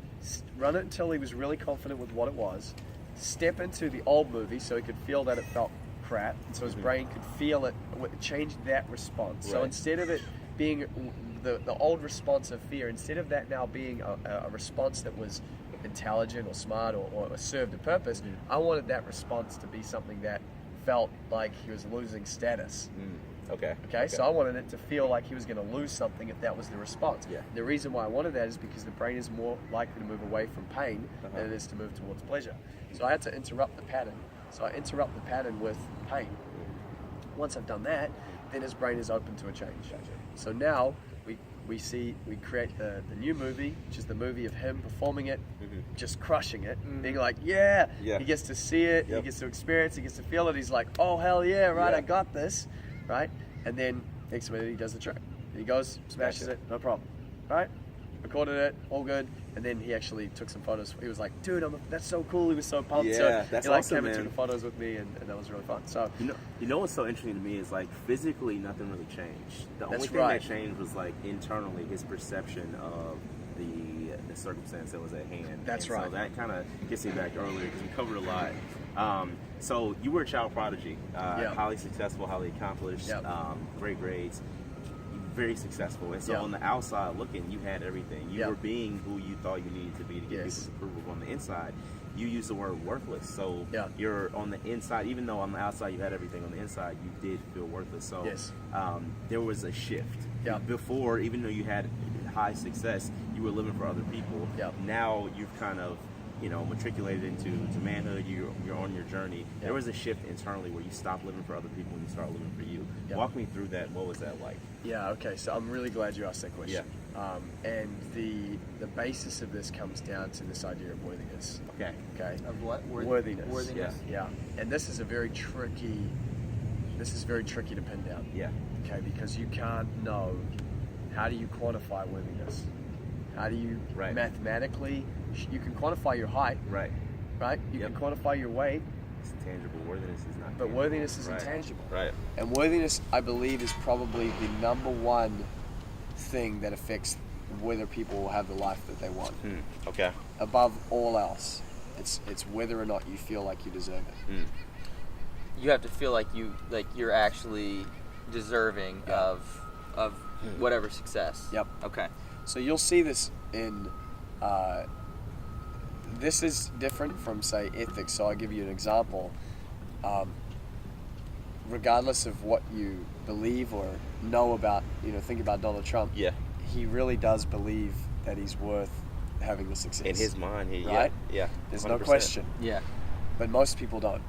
run it until he was really confident with what it was, step into the old movie so he could feel that it felt crap, and so his brain could feel it, change that response. So instead of it being the old response of fear, instead of that now being a response that was intelligent or smart or served a purpose, I wanted that response to be something that felt like he was losing status. Okay, so I wanted it to feel like he was going to lose something if that was the response. The reason why I wanted that is because the brain is more likely to move away from pain than it is to move towards pleasure. So I had to interrupt the pattern. So I interrupt the pattern with pain. Once I've done that, then his brain is open to a change. So now we create the new movie, which is the movie of him performing it, just crushing it, being like, he gets to see it, he gets to experience, he gets to feel it. He's like, oh hell yeah, right, I got this, right? And then next minute he does the track. He goes, smashes it, no problem, right? Recorded it, all good, and then he actually took some photos. He was like, dude, that's so cool. He was so pumped. So that's he awesome, came man. and took the photos with me, and that was really fun. So you know what's so interesting to me is like physically nothing really changed. The only thing that changed was like internally his perception of the circumstance that was at hand. That's right. So that kind of gets me back earlier because we covered a lot. So you were a child prodigy, highly successful, highly accomplished, great grades, very successful. And so on the outside looking, you had everything. You were being who you thought you needed to be to get people's approval. On the inside, you use the word worthless. So you're on the inside, even though on the outside you had everything, on the inside you did feel worthless. So there was a shift. Before, even though you had high success, you were living for other people. Now you've kind of, matriculated into manhood. You're on your journey. There was a shift internally where you stopped living for other people and you start living for you. Walk me through that. What was that like? Okay, so I'm really glad you asked that question. And the basis of this comes down to this idea of worthiness. Okay. Of what? Worthiness. Yeah. And this is very tricky to pin down. Okay, because you can't know, how do you quantify worthiness? How do you mathematically, you can quantify your height. Right? You can quantify your weight. It's tangible. Worthiness is not. But worthiness is intangible. Right. And worthiness, I believe, is probably the number one thing that affects whether people will have the life that they want. Okay. Above all else, it's whether or not you feel like you deserve it. You have to feel like you're actually deserving of whatever success. Okay. So you'll see this in. This is different from, say, ethics. So I'll give you an example. Regardless of what you believe or know about, think about Donald Trump. He really does believe that he's worth having the success. In his mind, There's no question. But most people don't.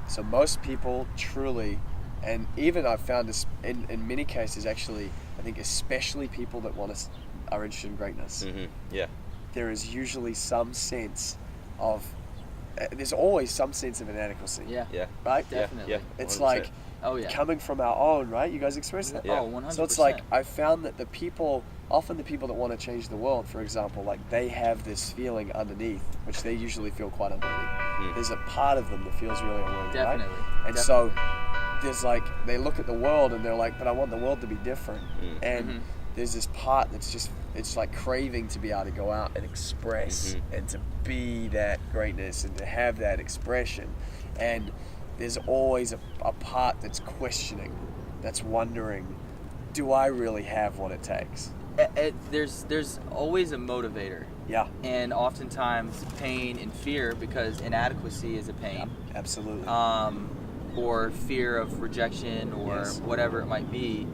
So most people truly, and even I've found this in many cases, actually, I think especially people that are interested in greatness. There is usually some sense of, there's always some sense of inadequacy. Right? Definitely. It's like coming from our own, right? You guys experience that? Oh, 100%. So it's like, I found that often the people that want to change the world, for example, like they have this feeling underneath, which they usually feel quite unworthy. There's a part of them that feels really unworthy, right? And so there's like, they look at the world and they're like, but I want the world to be different. And there's this part that's just, it's like craving to be able to go out and express and to be that greatness and to have that expression. And there's always a part that's questioning, that's wondering, do I really have what it takes? There's always a motivator. And oftentimes pain and fear, because inadequacy is a pain. Absolutely. Or fear of rejection or whatever it might be.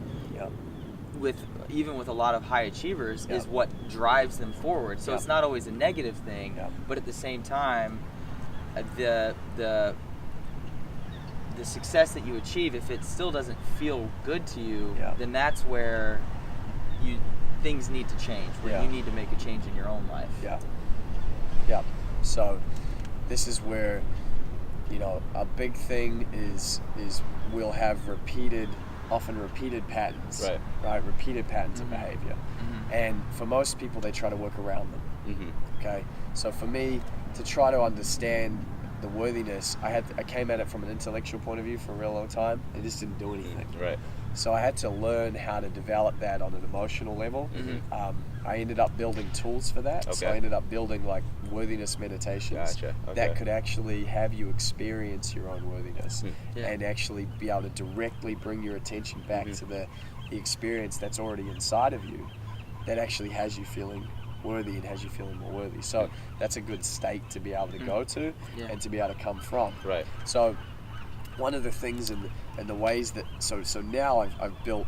Even with a lot of high achievers, is what drives them forward. So it's not always a negative thing, but at the same time, the success that you achieve, if it still doesn't feel good to you, then that's where things need to change, where you need to make a change in your own life. So this is where, a big thing is we'll have often repeated patterns, right? Repeated patterns of behavior. And for most people, they try to work around them. Okay? So for me, to try to understand the worthiness, I came at it from an intellectual point of view for a real long time. It just didn't do anything. Right. So I had to learn how to develop that on an emotional level. I ended up building tools for that. Okay. So I ended up building like worthiness meditations that could actually have you experience your own worthiness and actually be able to directly bring your attention back to the experience that's already inside of you that actually has you feeling worthy and has you feeling more worthy. So that's a good state to be able to go to and to be able to come from. Right. So one of the things and the ways that so now I've built,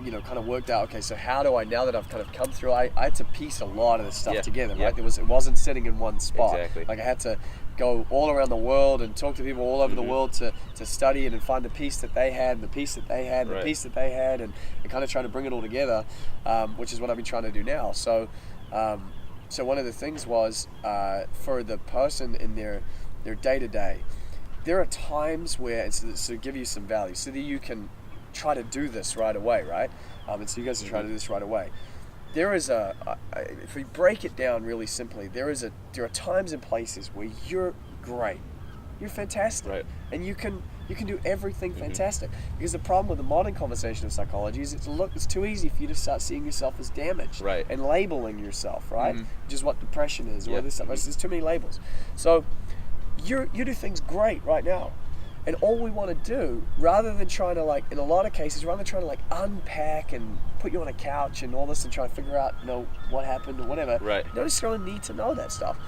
you know, kind of worked out, okay, so how do I, now that I've kind of come through, I had to piece a lot of this stuff together, right? It wasn't sitting in one spot. Exactly. Like I had to go all around the world and talk to people all over the world to study it and find the piece that they had and the piece that they had and the piece that they had and kind of trying to bring it all together, which is what I've been trying to do now. So so one of the things was for the person in their day-to-day, there are times where, so give you some value, so that you can try to do this right away, right? And so you guys are trying to do this right away. There is if we break it down really simply, there are times and places where you're great, you're fantastic, right, and you can do everything fantastic. Because the problem with the modern conversation of psychology is it's too easy for you to start seeing yourself as damaged, right, and labeling yourself, right, which is what depression is, or this stuff. There's too many labels. So you do things great right now. And all we want to do, rather than trying to, like, in a lot of cases, rather than trying to like unpack and put you on a couch and all this and try to figure out, you know, what happened or whatever, right, you don't necessarily need to know that stuff.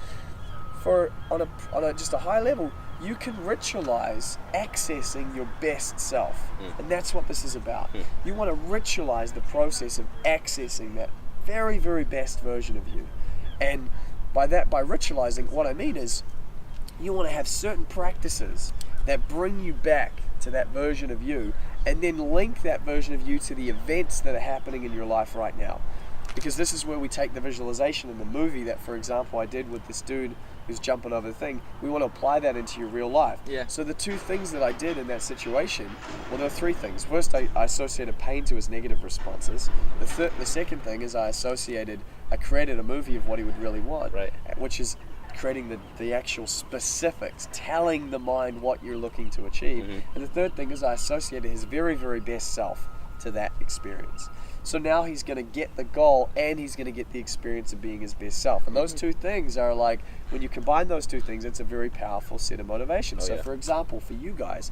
For on a just a high level, you can ritualize accessing your best self, and that's what this is about. You want to ritualize the process of accessing that very, very best version of you, and by ritualizing, what I mean is, you want to have certain practices that bring you back to that version of you, and then link that version of you to the events that are happening in your life right now. Because this is where we take the visualization in the movie that, for example, I did with this dude who's jumping over the thing. We want to apply that into your real life. Yeah. So the two things that I did in that situation, well, there were three things. First, I associated pain to his negative responses. The second thing is I created a movie of what he would really want, right, which is creating the actual specifics, telling the mind what you're looking to achieve. And the third thing is I associated his very, very best self to that experience. So now he's going to get the goal and he's going to get the experience of being his best self. And those two things are like, when you combine those two things, it's a very powerful set of motivation. For example, for you guys,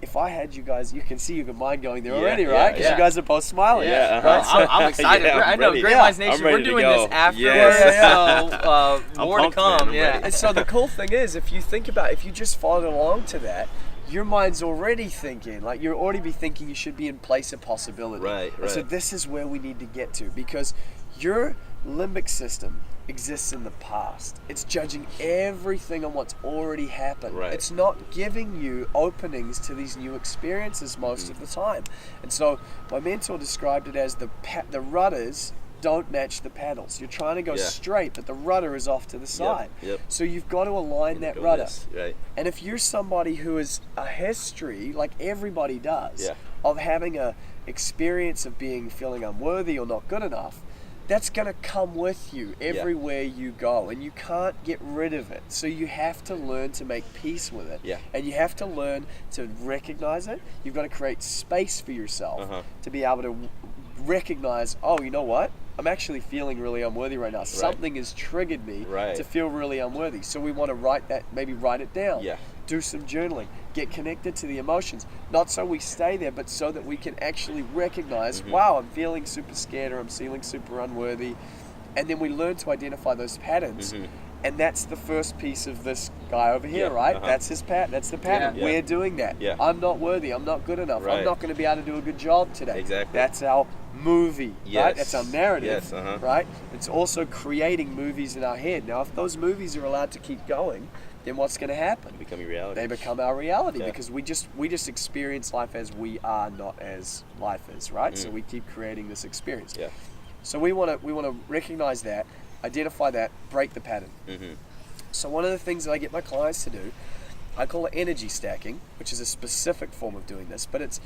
if I had you guys, you can see your mind going there already, right? Because you guys are both smiling. Right? So, I'm excited. I know, Great Minds Nation, we're doing this after so more to come. And so the cool thing is, if you just followed along to that, your mind's already thinking, like you'll already be thinking you should be in place of possibility. Right. So this is where we need to get to, because your limbic system exists in the past. It's judging everything on what's already happened. Right. It's not giving you openings to these new experiences most of the time. And so my mentor described it as the rudders don't match the paddles. You're trying to go straight, but the rudder is off to the side. So you've got to align that rudder. Right. And if you're somebody who has a history, like everybody does, of having a experience of feeling unworthy or not good enough, that's going to come with you everywhere you go, and you can't get rid of it. So you have to learn to make peace with it, and you have to learn to recognize it. You've got to create space for yourself to be able to recognize, oh, you know what? I'm actually feeling really unworthy right now. Something has triggered me to feel really unworthy. So we want to write it down. Do some journaling. Get connected to the emotions. Not so we stay there, but so that we can actually recognize, wow, I'm feeling super scared or I'm feeling super unworthy. And then we learn to identify those patterns. And that's the first piece of this guy over here, right? That's his that's the pattern. We're doing that. I'm not worthy. I'm not good enough. I'm not going to be able to do a good job today. Exactly. That's our movie, right? That's our narrative, right? It's also creating movies in our head. Now, if those movies are allowed to keep going, then what's going to happen? They become your reality. They become our reality because we just experience life as we are, not as life is, right? So we keep creating this experience. So we want to recognize that, identify that, break the pattern. So one of the things that I get my clients to do, I call it energy stacking, which is a specific form of doing this, but it's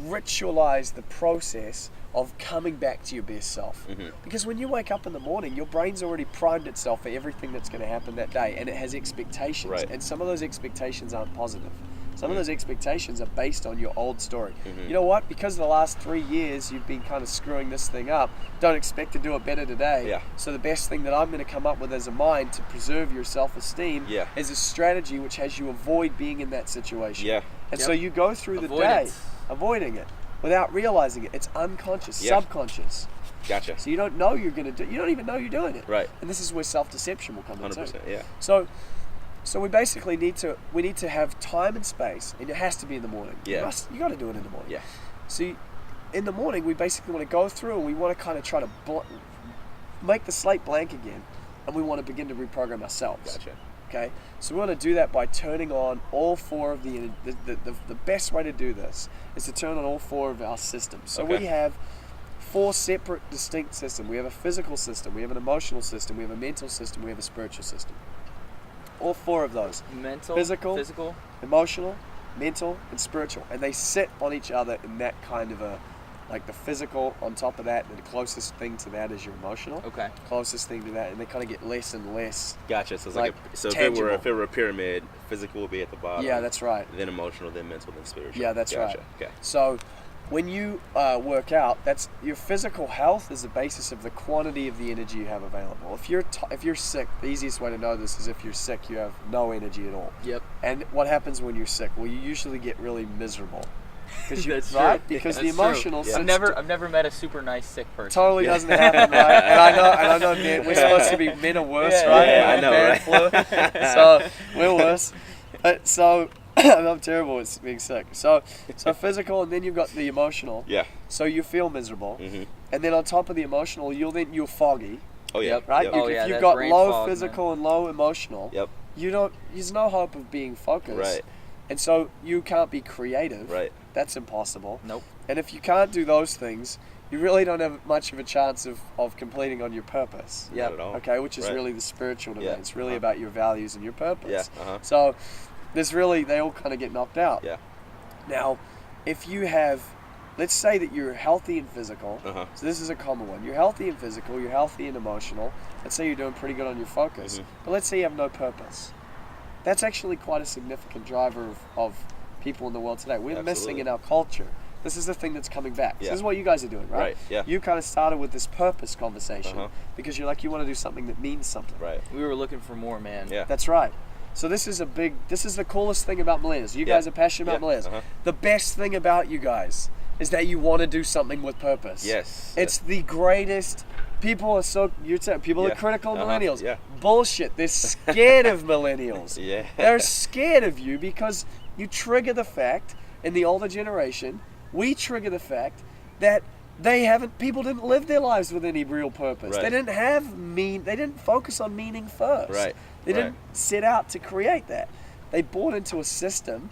ritualize the process of coming back to your best self. Because when you wake up in the morning, your brain's already primed itself for everything that's going to happen that day, and it has expectations. Right. And some of those expectations aren't positive. Some of those expectations are based on your old story. You know what? Because of the last 3 years you've been kind of screwing this thing up, don't expect to do it better today. Yeah. So the best thing that I'm going to come up with as a mind to preserve your self-esteem is a strategy which has you avoid being in that situation. Yeah. And so you go through the day avoiding it without realizing it. It's unconscious, subconscious. Gotcha. So you don't know you're going to do. You don't even know you're doing it. Right. And this is where self-deception will come in. 100%. Yeah. So we basically need to have time and space, and it has to be in the morning. Yeah. You got to do it in the morning. Yeah. So in the morning, we basically want to go through, and we want to kind of try to make the slate blank again, and we want to begin to reprogram ourselves. Gotcha. Okay. So we want to do that by turning on all four of the best way to do this is to turn on all four of our systems. So we have 4 separate, distinct systems. We have a physical system, we have an emotional system, we have a mental system, we have a spiritual system. All 4 of those. Mental, physical, emotional, mental, and spiritual. And they sit on each other in that kind of like the physical on top of that, and the closest thing to that is your emotional. Okay. Closest thing to that, and they kind of get less and less. Gotcha. So it's like so if it were a pyramid, physical would be at the bottom. Yeah, that's right. Then emotional, then mental, then spiritual. Yeah, that's right. Okay. So when you work out, that's your physical health is the basis of the quantity of the energy you have available. If you're sick, the easiest way to know this is if you're sick, you have no energy at all. Yep. And what happens when you're sick? Well, you usually get really miserable. That's right? true. Because That's the emotional. true. I've never met a super nice sick person. Totally doesn't happen, right? And I know, man, we're supposed to be men are worse, right? Yeah, I know, right? Flu. So we're worse. So I'm terrible at being sick. So physical, and then you've got the emotional. Yeah. So you feel miserable, and then on top of the emotional, you're foggy. Oh yeah. Yep. Right. Yep. If you've got low fog, physical and low emotional. Yep. There's no hope of being focused. Right. And so you can't be creative. Right. That's impossible. Nope. And if you can't do those things, you really don't have much of a chance of completing on your purpose. Not at all. Okay, which is Right. really the spiritual domain. Yeah. It's really about your values and your purpose. Yeah. So they all kind of get knocked out. Yeah. Now, if you have, let's say that you're healthy and physical. So this is a common one. You're healthy and physical. You're healthy and emotional. Let's say you're doing pretty good on your focus. But let's say you have no purpose. That's actually quite a significant driver of people in the world today. We're missing in our culture. This is the thing that's coming back. So this is what you guys are doing, right? Right. Yeah. You kind of started with this purpose conversation because you want to do something that means something. Right. We were looking for more, man. Yeah. That's right. So this is the coolest thing about millennials. You guys are passionate about millennials. The best thing about you guys is that you want to do something with purpose. Yes. It's the greatest. People are are critical of millennials. Yeah. Bullshit. They're scared of millennials. Yeah. They're scared of you because you trigger the fact in the older generation. We trigger the fact that people didn't live their lives with any real purpose. Right. They didn't focus on meaning first. Right. They didn't set out to create that. They bought into a system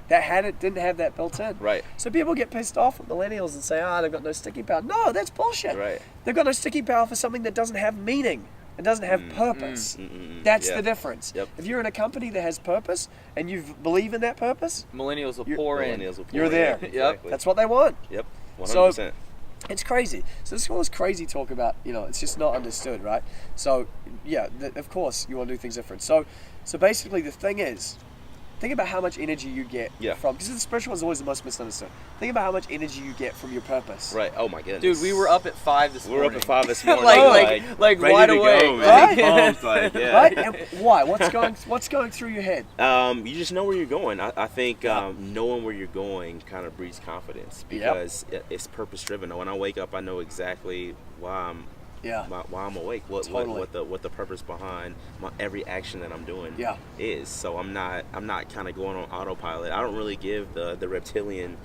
that didn't have that built in. Right. So people get pissed off at millennials and say, they've got no sticky power. No, that's bullshit. Right. They've got no sticky power for something that doesn't have meaning. It doesn't have purpose. That's the difference. Yep. If you're in a company that has purpose and you believe in that purpose, Millennials will pour in. you're there. Exactly. That's what they want. Yep. 100%. So it's crazy. So this is all this crazy talk about, it's just not understood, right? So of course you want to do things different. So basically the thing is, think about how much energy you get from, because the spiritual is always the most misunderstood. Think about how much energy you get from your purpose. Right. Oh my goodness. Dude, we were up at 5 this morning. We're up at 5 this morning. like ready wide to awake. go, man. Right? Pumped, Right? And why? What's going through your head? You just know where you're going. I think knowing where you're going kind of breeds confidence because it's purpose driven. When I wake up, I know exactly why I'm awake. What the purpose behind every action that I'm doing is. So I'm not kind of going on autopilot. I don't really give the reptilian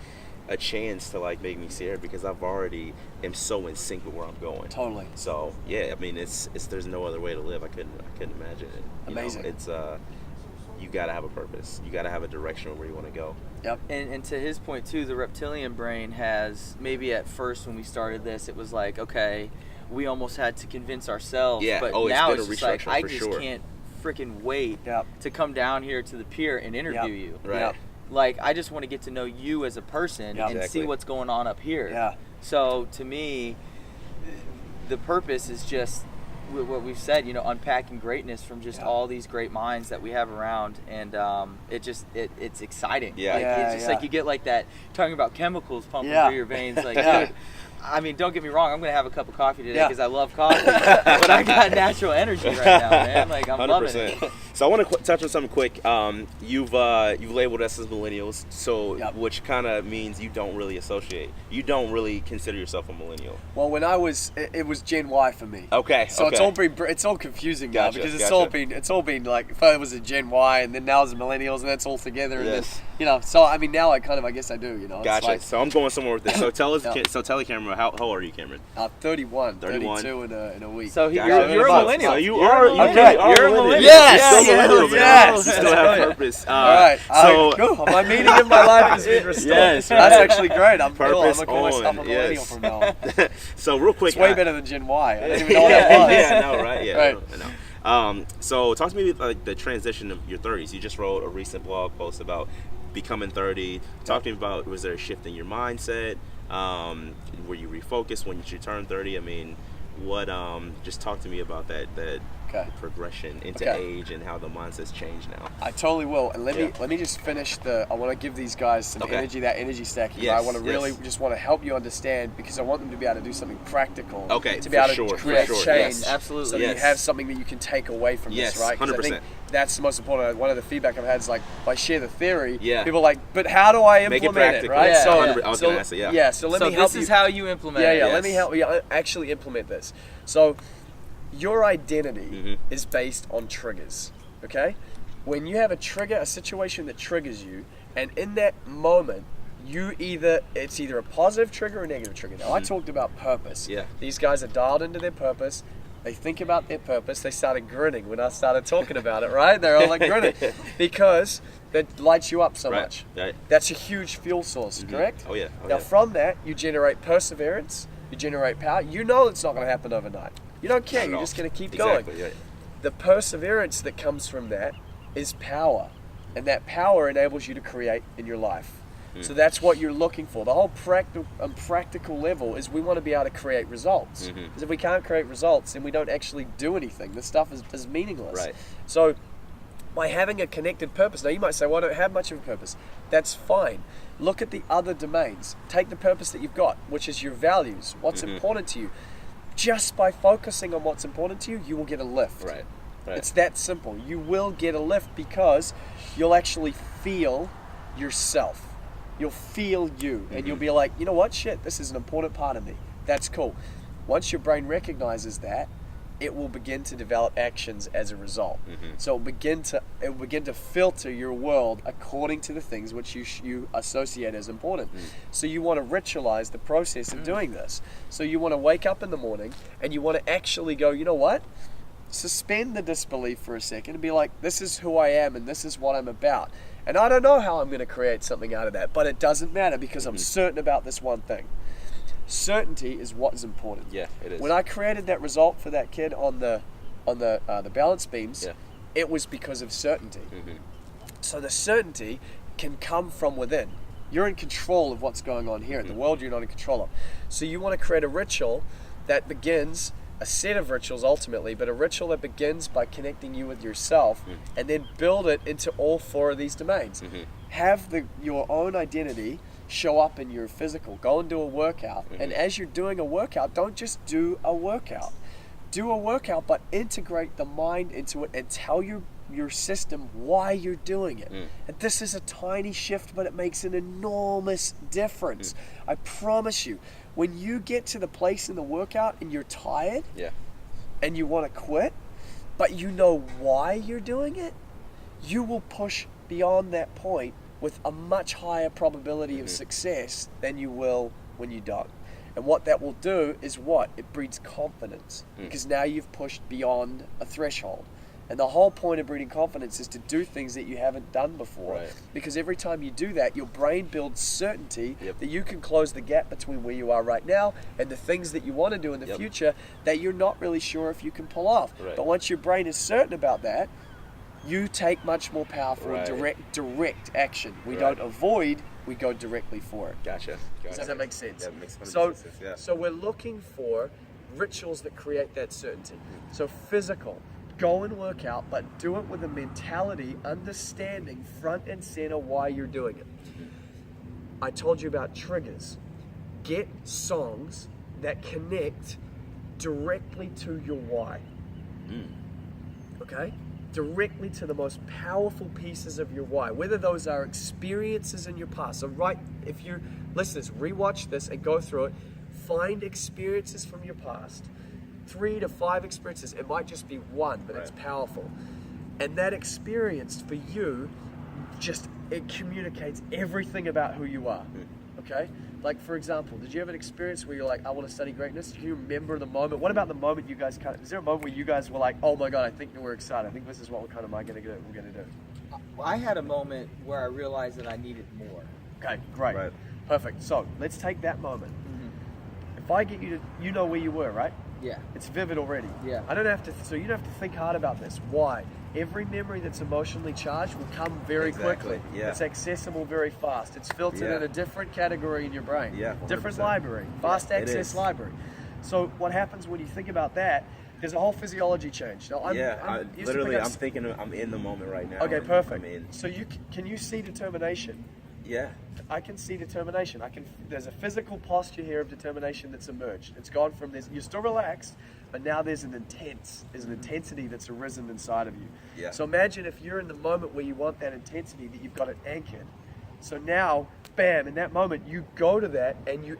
a chance to make me scared because I've already am so in sync with where I'm going. Totally. So I mean it's there's no other way to live. I couldn't imagine it. Amazing. It's you gotta have a purpose. You gotta have a direction of where you want to go. Yep. And to his point too, the reptilian brain has, maybe at first when we started this, it was like, okay, we almost had to convince ourselves. Yeah. But now it's just I just can't freaking wait to come down here to the pier and interview you. Right. Like, I just want to get to know you as a person and see what's going on up here. Yeah. So to me, the purpose is just what we've said, unpacking greatness from just all these great minds that we have around, and it's exciting. Yeah. Like, it's just like you get like that, talking about chemicals pumping through your veins. Like, dude, I mean, don't get me wrong, I'm going to have a cup of coffee today because I love coffee, but I got natural energy right now, man. Like, I'm 100%. Loving it. So I want to touch on something quick. You've labeled us as millennials, so which kind of means you don't really associate. You don't really consider yourself a millennial. Well, when I was, it was Gen Y for me. Okay. So it's all confusing now because it's all been like, if I was a Gen Y and then now it's millennials and that's all together. Yes. And then, so I mean now I guess I do. Gotcha. Like, so I'm going somewhere with this. So tell the camera, how old are you, Cameron? 31. 32 in a week. So you're a millennial. So you are a millennial. Yes. You still have purpose. All right. So my meaning in my life has been restored. Yes, that's actually great. I'm purpose I'm gonna call myself a millennial from now on. So real quick, it's way better than Gen Y. I didn't even know what that was. Yeah, I know, right? Yeah, right. I know. So talk to me about like the transition of your 30s. You just wrote a recent blog post about becoming 30. Talk to me about, was there a shift in your mindset? Were you refocused when you turned 30? I mean, what? Just talk to me about that progression into age and how the mindset's changed now. I totally will. And let me just finish I want to give these guys some energy, that energy stacking. Yes, I want to really just want to help you understand, because I want them to be able to do something practical. Okay, to be able to create change. Yes, absolutely. So that you have something that you can take away from this, right? 100%. I think that's the most important. One of the feedback I've had is like, if I share the theory, people are like, but how do I implement it, right? Yeah, so I was going to ask it, so let me help you. This is how you implement it. Let me help you actually implement this. So your identity is based on triggers, okay? When you have a trigger, a situation that triggers you, and in that moment, it's either a positive trigger or a negative trigger. Now, I talked about purpose. Yeah. These guys are dialed into their purpose. They think about their purpose. They started grinning when I started talking about it, right? They're all like grinning because that lights you up so much. Right. That's a huge fuel source, correct? Oh, yeah. Now, from that, you generate perseverance, you generate power. You know it's not going to happen overnight. You don't care. You're just going to keep going. Yeah. The perseverance that comes from that is power. And that power enables you to create in your life. So that's what you're looking for. The whole practical level is we want to be able to create results. Because if we can't create results, then we don't actually do anything. The stuff is meaningless. Right. So by having a connected purpose, now you might say, well, I don't have much of a purpose. That's fine. Look at the other domains. Take the purpose that you've got, which is your values, what's important to you. Just by focusing on what's important to you, you will get a lift. Right. It's that simple. You will get a lift because you'll actually feel yourself. You'll feel you, and you'll be like, you know what, shit, this is an important part of me. That's cool. Once your brain recognizes that, it will begin to develop actions as a result. So it will begin to filter your world according to the things which you associate as important. So you want to ritualize the process of doing this. So you want to wake up in the morning and you want to actually go, you know what? Suspend the disbelief for a second and be like, this is who I am and this is what I'm about. And I don't know how I'm going to create something out of that, but it doesn't matter because I'm certain about this one thing. Certainty is what is important. Yeah, it is. When I created that result for that kid on the balance beams, it was because of certainty. So the certainty can come from within. You're in control of what's going on here. The world you're not in control of. So you want to create a ritual that begins, a set of rituals ultimately, but a ritual that begins by connecting you with yourself and then build it into all four of these domains. Have your own identity show up in your physical. Go and do a workout. And as you're doing a workout, don't just do a workout. Do a workout, but integrate the mind into it and tell your system why you're doing it. And this is a tiny shift, but it makes an enormous difference. I promise you, when you get to the place in the workout and you're tired and you want to quit, but you know why you're doing it, you will push beyond that point with a much higher probability of success than you will when you don't. And what that will do is what? It breeds confidence because now you've pushed beyond a threshold. And the whole point of breeding confidence is to do things that you haven't done before. Because every time you do that, your brain builds certainty that you can close the gap between where you are right now and the things that you want to do in the future that you're not really sure if you can pull off. But once your brain is certain about that, you take much more powerful Right. and direct action. We Right. don't avoid, we go directly for it. Gotcha. Does that make sense? Yeah, it makes 100% So, sense. Yeah. so we're looking for rituals that create that certainty. So physical, go and work out, but do it with a mentality, understanding front and center why you're doing it. I told you about triggers. Get songs that connect directly to your why. Okay? Directly to the most powerful pieces of your why, whether those are experiences in your past. So if you listeners, rewatch this and go through it, find experiences from your past, 3 to 5 experiences. It might just be one, but it's powerful. And that experience for you, it communicates everything about who you are. Okay? Like, for example, did you have an experience where you're like, I want to study greatness? Do you remember the moment? What about the moment you guys is there a moment where you guys were like, oh my God, I think we're excited. I think this is what we're going to do. I had a moment where I realized that I needed more. Okay, great. Right. Perfect. So let's take that moment. If I get you to, you know where you were, right? Yeah. It's vivid already. Yeah. I don't have to, so you don't have to think hard about this. Why? Every memory that's emotionally charged will come very quickly. Yeah. It's accessible very fast. It's filtered in a different category in your brain. Yeah, Different 100%. library. Fast It access is. library. So what happens when you think about that, there's a whole physiology change. Now, I'm used to think I'm thinking I'm in the moment right now. okay, and, perfect. I mean, So can you see determination? yeah. I can see determination. There's a physical posture here of determination that's emerged. It's gone from this. You're still relaxed, but now there's an intensity that's arisen inside of you. Yeah. So imagine if you're in the moment where you want that intensity, that you've got it anchored. So now, bam! In that moment, you go to that and you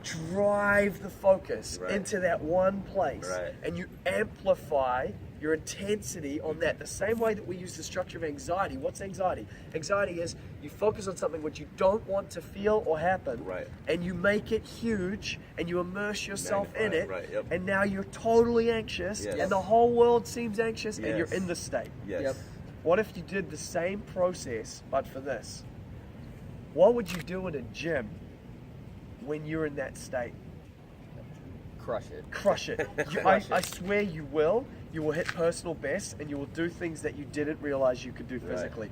drive the focus Right. into that one place, Right. and you amplify your intensity on that. The same way that we use the structure of anxiety. What's anxiety? Anxiety is you focus on something which you don't want to feel or happen, Right. and you make it huge, and you immerse yourself in Magnify it, it, right, yep. and now you're totally anxious, Yes. and the whole world seems anxious, and you're Yes. in the state. Yes. Yep. What if you did the same process, but for this? What would you do in a gym when you're in that state? Crush it. Crush it. I swear you will. You will hit personal best, and you will do things that you didn't realize you could do physically.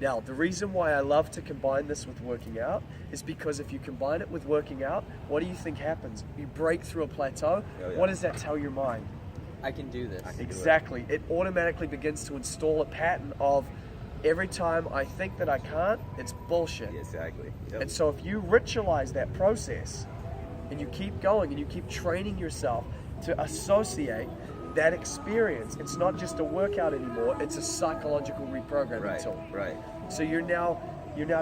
Now, the reason why I love to combine this with working out is because if you combine it with working out, what do you think happens? You break through a plateau. Oh, yeah. What does that tell your mind? I can do this. Exactly. It automatically begins to install a pattern of every time I think that I can't, it's bullshit. Exactly. Yep. And so if you ritualize that process and you keep going and you keep training yourself to associate that experience, it's not just a workout anymore, it's a psychological reprogramming tool. Right. So you're now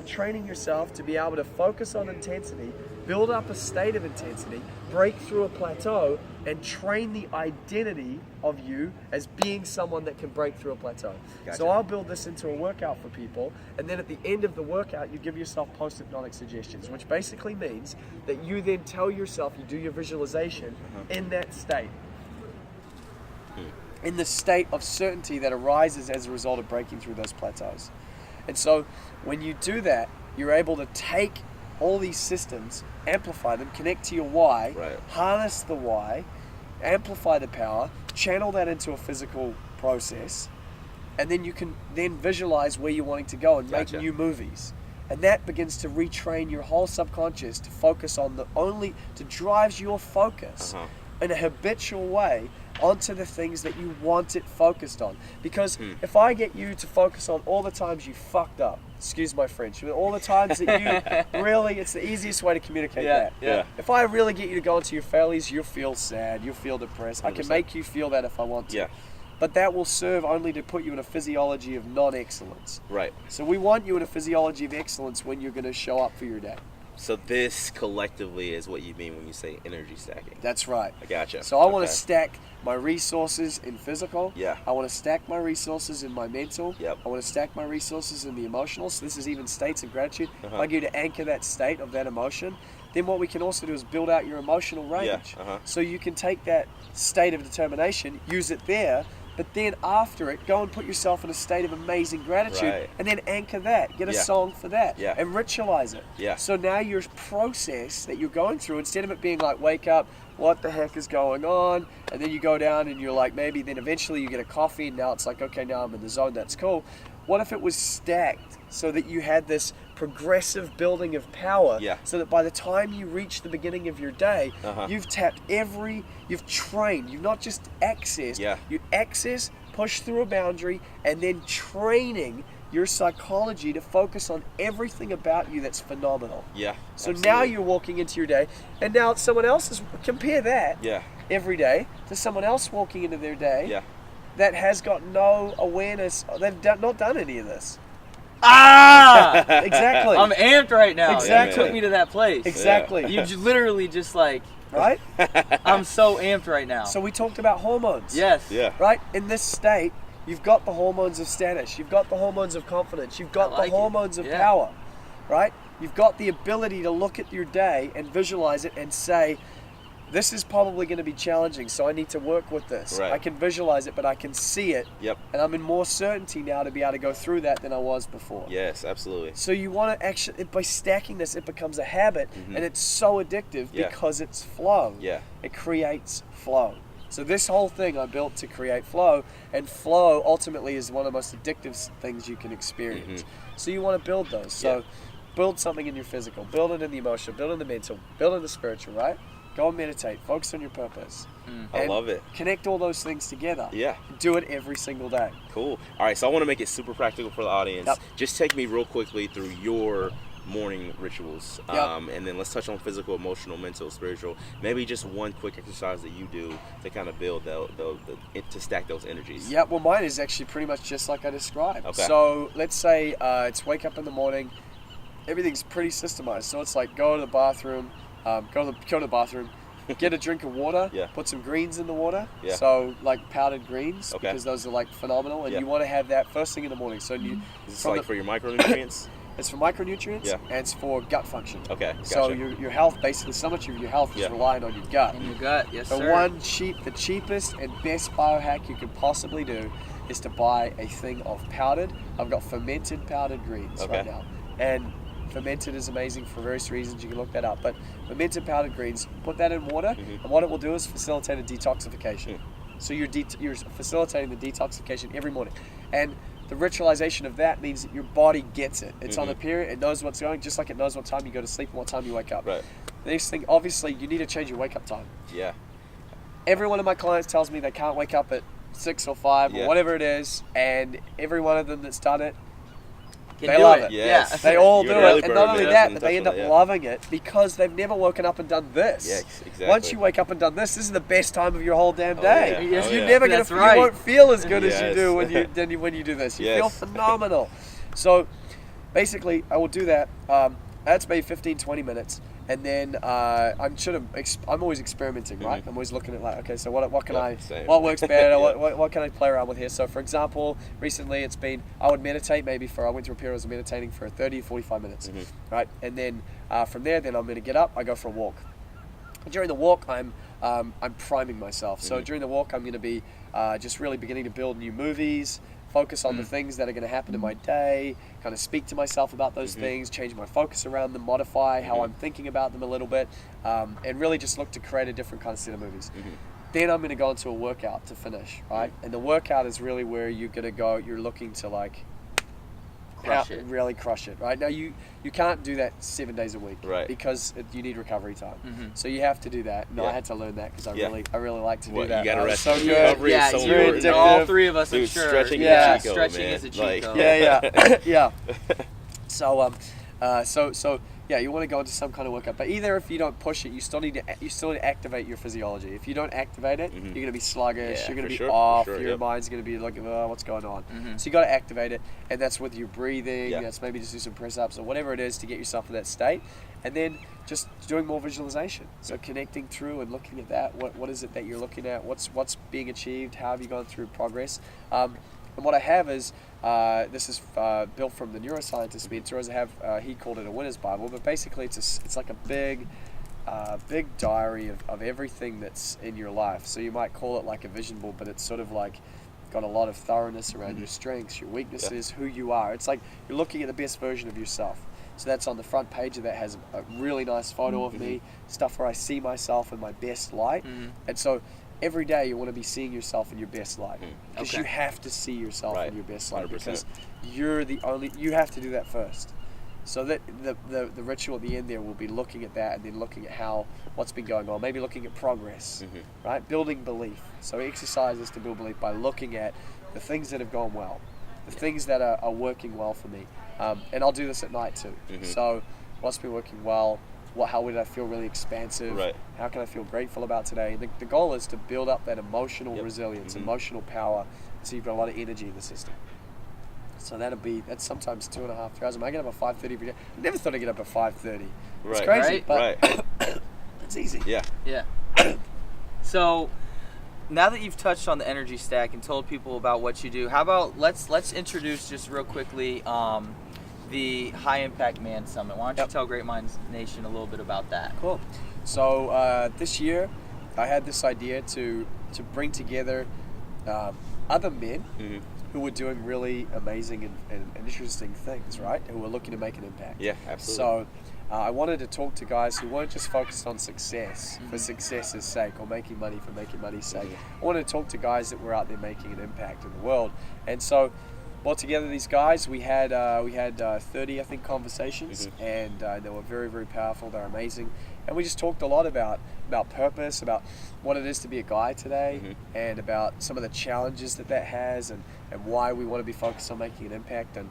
training yourself to be able to focus on intensity, build up a state of intensity, break through a plateau, and train the identity of you as being someone that can break through a plateau. Gotcha. So I'll build this into a workout for people, and then at the end of the workout, you give yourself post-hypnotic suggestions, which basically means that you then tell yourself, you do your visualization in that state. In the state of certainty that arises as a result of breaking through those plateaus. And so when you do that, you're able to take all these systems, amplify them, connect to your why, Right. harness the why, amplify the power, channel that into a physical process, and then you can then visualize where you're wanting to go and Gotcha. make new movies. And that begins to retrain your whole subconscious to focus on to drives your focus in a habitual way onto the things that you want it focused on. Because if I get you to focus on all the times you fucked up, excuse my French, but all the times that you really, it's the easiest way to communicate that. Yeah. If I really get you to go into your failures, you'll feel sad, you'll feel depressed. I can 100%. make you feel that if I want to. Yeah. But that will serve only to put you in a physiology of non-excellence. Right. So we want you in a physiology of excellence when you're going to show up for your day. So this collectively is what you mean when you say energy stacking. That's right. I gotcha. So I want to Okay. stack my resources in physical. Yeah. I want to stack my resources in my mental. Yep. I want to stack my resources in the emotional. So this is even states of gratitude. Uh-huh. If I get you to anchor that state of that emotion, then what we can also do is build out your emotional range. Yeah, uh-huh. So you can take that state of determination, use it there, But then after it, go and put yourself in a state of amazing gratitude, Right. and then anchor that. Get a Yeah. song for that, Yeah. and ritualize it. Yeah. So now your process that you're going through, instead of it being like, wake up, what the heck is going on, and then you go down and you're like, maybe then eventually you get a coffee, and now it's like, okay, now I'm in the zone, that's cool. What if it was stacked so that you had this progressive building of power, Yeah. so that by the time you reach the beginning of your day, you've tapped you've trained, you've not just accessed, Yeah. you access, push through a boundary, and then training your psychology to focus on everything about you that's phenomenal. Yeah. So absolutely. now you're walking into your day, and now someone else is, compare that Yeah. every day to someone else walking into their day Yeah. that has got no awareness, they've not done any of this. Ah! Exactly. I'm amped right now. Exactly. You took me to that place. Exactly. You literally just like, Right? I'm so amped right now. So we talked about hormones. yes. Yeah. Right? In this state, you've got the hormones of status, you've got the hormones of confidence, you've got I like the it. hormones of Yeah. power, right? You've got the ability to look at your day and visualize it and say, this is probably going to be challenging, so I need to work with this. Right. I can visualize it, but I can see it, Yep. and I'm in more certainty now to be able to go through that than I was before. Yes, absolutely. So you want to actually, by stacking this, it becomes a habit, and it's so addictive Yeah. because it's flow. Yeah. It creates flow. So this whole thing I built to create flow, and flow ultimately is one of the most addictive things you can experience. So you want to build those. So Yeah. build something in your physical, build it in the emotional, build it in the mental, build it in the spiritual, right? Go and meditate, focus on your purpose. I And love it. Connect all those things together. Yeah. Do it every single day. Cool. All right, so I want to make it super practical for the audience. Yep. Just take me real quickly through your morning rituals, Yep. and then let's touch on physical, emotional, mental, spiritual. Maybe just one quick exercise that you do to kind of build to stack those energies. Yeah, well, mine is actually pretty much just like I described. Okay. So let's say it's wake up in the morning. Everything's pretty systemized. So it's like go to the bathroom, get a drink of water, Yeah. put some greens in the water. Yeah. So like powdered greens, Okay. because those are like phenomenal, and Yeah. you want to have that first thing in the morning. So you, Is this from like the- for your micronutrients? it's for micronutrients, Yeah. and it's for gut function. Okay, So gotcha. your health, basically, so much of your health is Yeah. relying on your gut. In your gut, yes, The sir. the cheapest and best biohack you could possibly do is to buy a thing of powdered. I've got fermented powdered greens Okay. right now, and fermented is amazing for various reasons. You can look that up. But fermented powdered greens, put that in water, and what it will do is facilitate a detoxification. So you're facilitating the detoxification every morning, and the ritualization of that means that your body gets it. It's on a period. It knows what's going, just like it knows what time you go to sleep and what time you wake up. Right. The next thing, obviously, you need to change your wake up time. Yeah. Every one of my clients tells me they can't wake up at 6 or 5 Yeah. or whatever it is, and every one of them that's done it, Can they do love it. it. Yes. Yeah. they all You're do an early it. And not bird, only man. that, That's but they end up yeah. loving it because they've never woken up and done this. Yeah, exactly. Once you wake up and done this is the best time of your whole damn Oh, day. yeah. Yes, Oh, You're yeah. never That's you right. won't feel as good as you Yes. do when you do this. You feel Yes. phenomenal. So basically, I will do that. That's maybe 15-20 minutes. And then I'm always experimenting, right? I'm always looking at like, okay, so what can Yeah, same. what works better? Yeah. What can I play around with here? So for example, recently it's been I would meditate I went through a period of meditating for 30 to 45 minutes, right? And then from there, then I'm going to get up. I go for a walk. During the walk, I'm priming myself. So during the walk, I'm going to be just really beginning to build new movies. Focus on the things that are going to happen in my day, kind of speak to myself about those things, change my focus around them, modify how I'm thinking about them a little bit, and really just look to create a different kind of set of movies. Then I'm going to go into a workout to finish, right? And the workout is really where you're going to go, you're looking to like really crush it, right? Now you can't do that 7 days a week, Right. because you need recovery time. So you have to do that. No, Yeah. I had to learn that because Yeah. I really like to do What, that. you gotta It was rest. so good. Recovery Yeah, is so it's very important. addictive. all three of us, I'm Dude, sure. stretching Yeah. is a cheat code, Stretching man. is a cheat Like, code. Yeah. So yeah, you want to go into some kind of workout, but either if you don't push it, you still need to activate your physiology. If you don't activate it, you're gonna be sluggish. Yeah, you're gonna for be sure, for off. sure, Your yep. mind's gonna be like, oh, what's going on? So you got to activate it, and that's with your breathing. Yeah. That's maybe just do some press ups or whatever it is to get yourself in that state, and then just doing more visualization. So connecting through and looking at that. What is it that you're looking at? What's being achieved? How have you gone through progress? And what I have is, this is built from the neuroscientist mentors. I have, he called it a winner's Bible, but basically it's like a big diary of everything that's in your life. So you might call it like a vision board, but it's sort of like got a lot of thoroughness around your strengths, your weaknesses, who you are. It's like you're looking at the best version of yourself. So that's on the front page of that, has a really nice photo of me, stuff where I see myself in my best light. And so every day you want to be seeing yourself in your best light, because you have to see yourself in your best light, 100%. because you have to do that first. So that the ritual at the end there will be looking at that, and then looking at what's been going on, maybe looking at progress, right? Building belief. So exercises to build belief by looking at the things that have gone well, the things that are working well for me. And I'll do this at night too. So what's been working well? How did I feel really expansive? Right. How can I feel grateful about today? And the goal is to build up that emotional resilience, emotional power, so you've got a lot of energy in the system. So that's sometimes 2.5, 3 hours. I get up at 5:30 every day. I never thought I'd get up at 5:30. It's crazy, but it's easy. Yeah. So now that you've touched on the energy stack and told people about what you do, how about let's introduce just real quickly the High Impact Man Summit. Why don't you tell Great Minds Nation a little bit about that? Cool. So this year I had this idea to bring together other men who were doing really amazing and interesting things, right? Who were looking to make an impact. Yeah, absolutely. So I wanted to talk to guys who weren't just focused on success for success's sake, or making money for making money's sake. I wanted to talk to guys that were out there making an impact in the world. And so brought together these guys. We had 30, I think, conversations, and they were very, very powerful. They're amazing. And we just talked a lot about purpose, about what it is to be a guy today, and about some of the challenges that has, and why we want to be focused on making an impact, and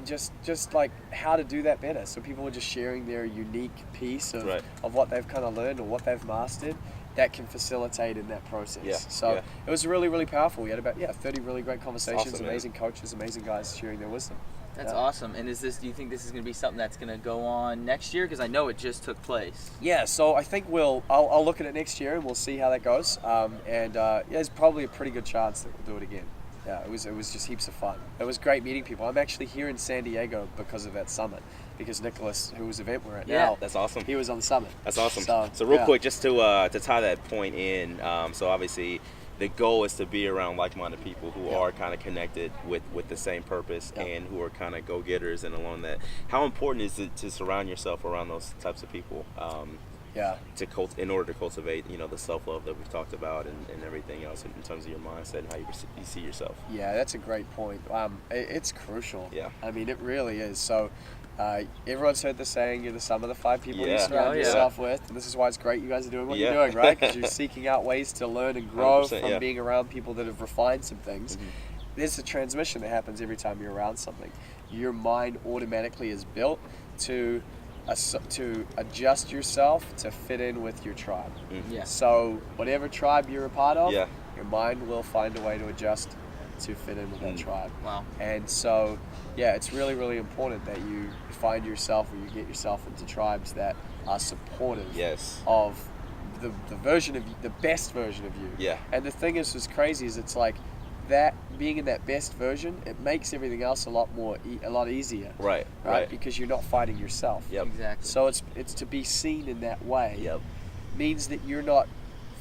just like how to do that better. So people were just sharing their unique piece of what they've kind of learned or what they've mastered that can facilitate in that process. It was really, really powerful. We had about 30 really great conversations, awesome, amazing coaches, amazing guys sharing their wisdom. That's awesome. And do you think this is going to be something that's going to go on next year? Because I know it just took place. Yeah, so I think I'll look at it next year and we'll see how that goes. There's probably a pretty good chance that we'll do it again. Yeah, it was just heaps of fun. It was great meeting people. I'm actually here in San Diego because of that summit. Because Nicholas, whose event we're at now, that's awesome. He was on the summit. That's awesome. So real quick, just to tie that point in. So obviously, the goal is to be around like-minded people who are kind of connected with the same purpose and who are kind of go-getters and along that. How important is it to surround yourself around those types of people? In order to cultivate, the self-love that we've talked about and everything else in terms of your mindset and how you see yourself. Yeah, that's a great point. It's crucial. Yeah. I mean, it really is. So everyone's heard the saying, you're the sum of the 5 people you surround yourself with. And this is why it's great you guys are doing what you're doing, right? Because you're seeking out ways to learn and grow from being around people that have refined some things. There's a transmission that happens every time you're around something. Your mind automatically is built to adjust yourself to fit in with your tribe. So whatever tribe you're a part of, your mind will find a way to adjust to fit in with that tribe. Wow. And so it's really, really important that you find yourself, or you get yourself into tribes that are supportive of the version of you, the best version of you. And the thing is, what's crazy is it's like that being in that best version, it makes everything else a lot easier. Right. Because you're not fighting yourself. Exactly. So it's to be seen in that way means that you're not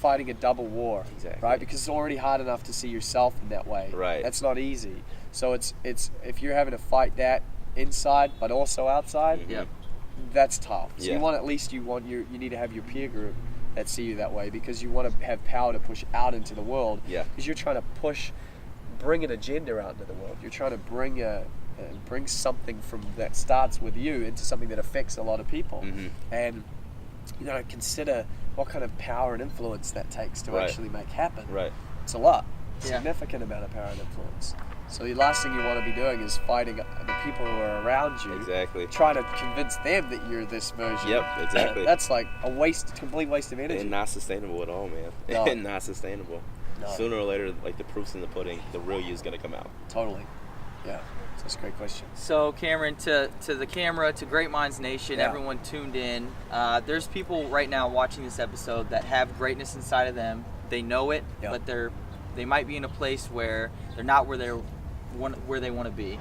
fighting a double war. Right? Because it's already hard enough to see yourself in that way. That's not easy. So it's if you're having to fight that inside but also outside, that's tough. So you need to have your peer group that see you that way, because you want to have power to push out into the world. Because you're trying to bring an agenda out into the world. You're trying to bring something from that starts with you into something that affects a lot of people. And consider what kind of power and influence that takes to actually make happen. It's a lot. Significant amount of power and influence. So the last thing you want to be doing is fighting the people who are around you. Trying to convince them that you're this version. That's like a complete waste of energy. And not sustainable at all, man. No. Not sustainable. No. Sooner or later, like, the proof's in the pudding. The real you is going to come out. Totally. Yeah. That's a great question. So, Cameron, to the camera, to Great Minds Nation, everyone tuned in. There's people right now watching this episode that have greatness inside of them. They know it, but they might be in a place where they're not where they want to be.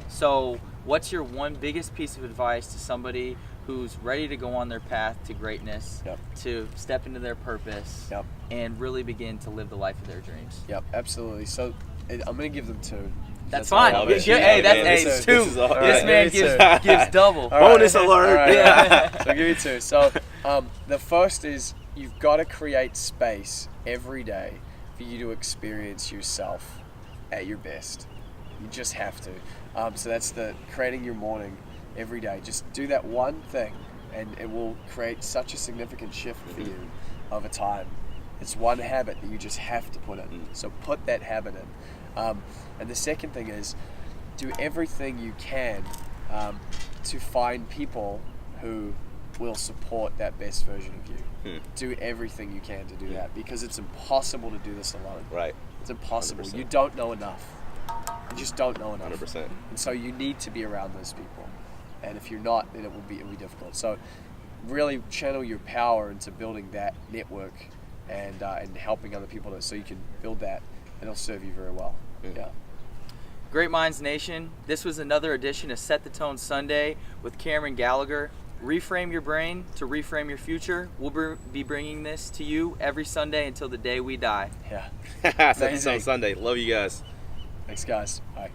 So, what's your one biggest piece of advice to somebody who's ready to go on their path to greatness, Yep. to step into their purpose, Yep. and really begin to live the life of their dreams. Yep, absolutely. So I'm going to give them 2. That's all fine. I'll Hey, give. Hey, that's man, two. this is all right. This man Give me two. gives double. All right. Bonus alert. All right. Yeah. So I'll give you 2. So the first is you've got to create space every day for you to experience yourself at your best. You just have to. So that's the creating your morning every day. Just do that one thing, and it will create such a significant shift for you over time. It's one habit that you just have to put in. So put that habit in. And the second thing is do everything you can to find people who will support that best version of you. Do everything you can to do that, because it's impossible to do this alone. Right. It's impossible. 100%. You don't know enough. You just don't know enough. 100%. And so you need to be around those people. And if you're not, then it'll be difficult. So really channel your power into building that network and helping other people so you can build that, and it'll serve you very well. Yeah. Great Minds Nation, this was another edition of Set the Tone Sunday with Cameron Gallagher. Reframe your brain to reframe your future. We'll be bringing this to you every Sunday until the day we die. Yeah. Set the Amazing. Tone Sunday. Love you guys. Thanks, guys. Bye.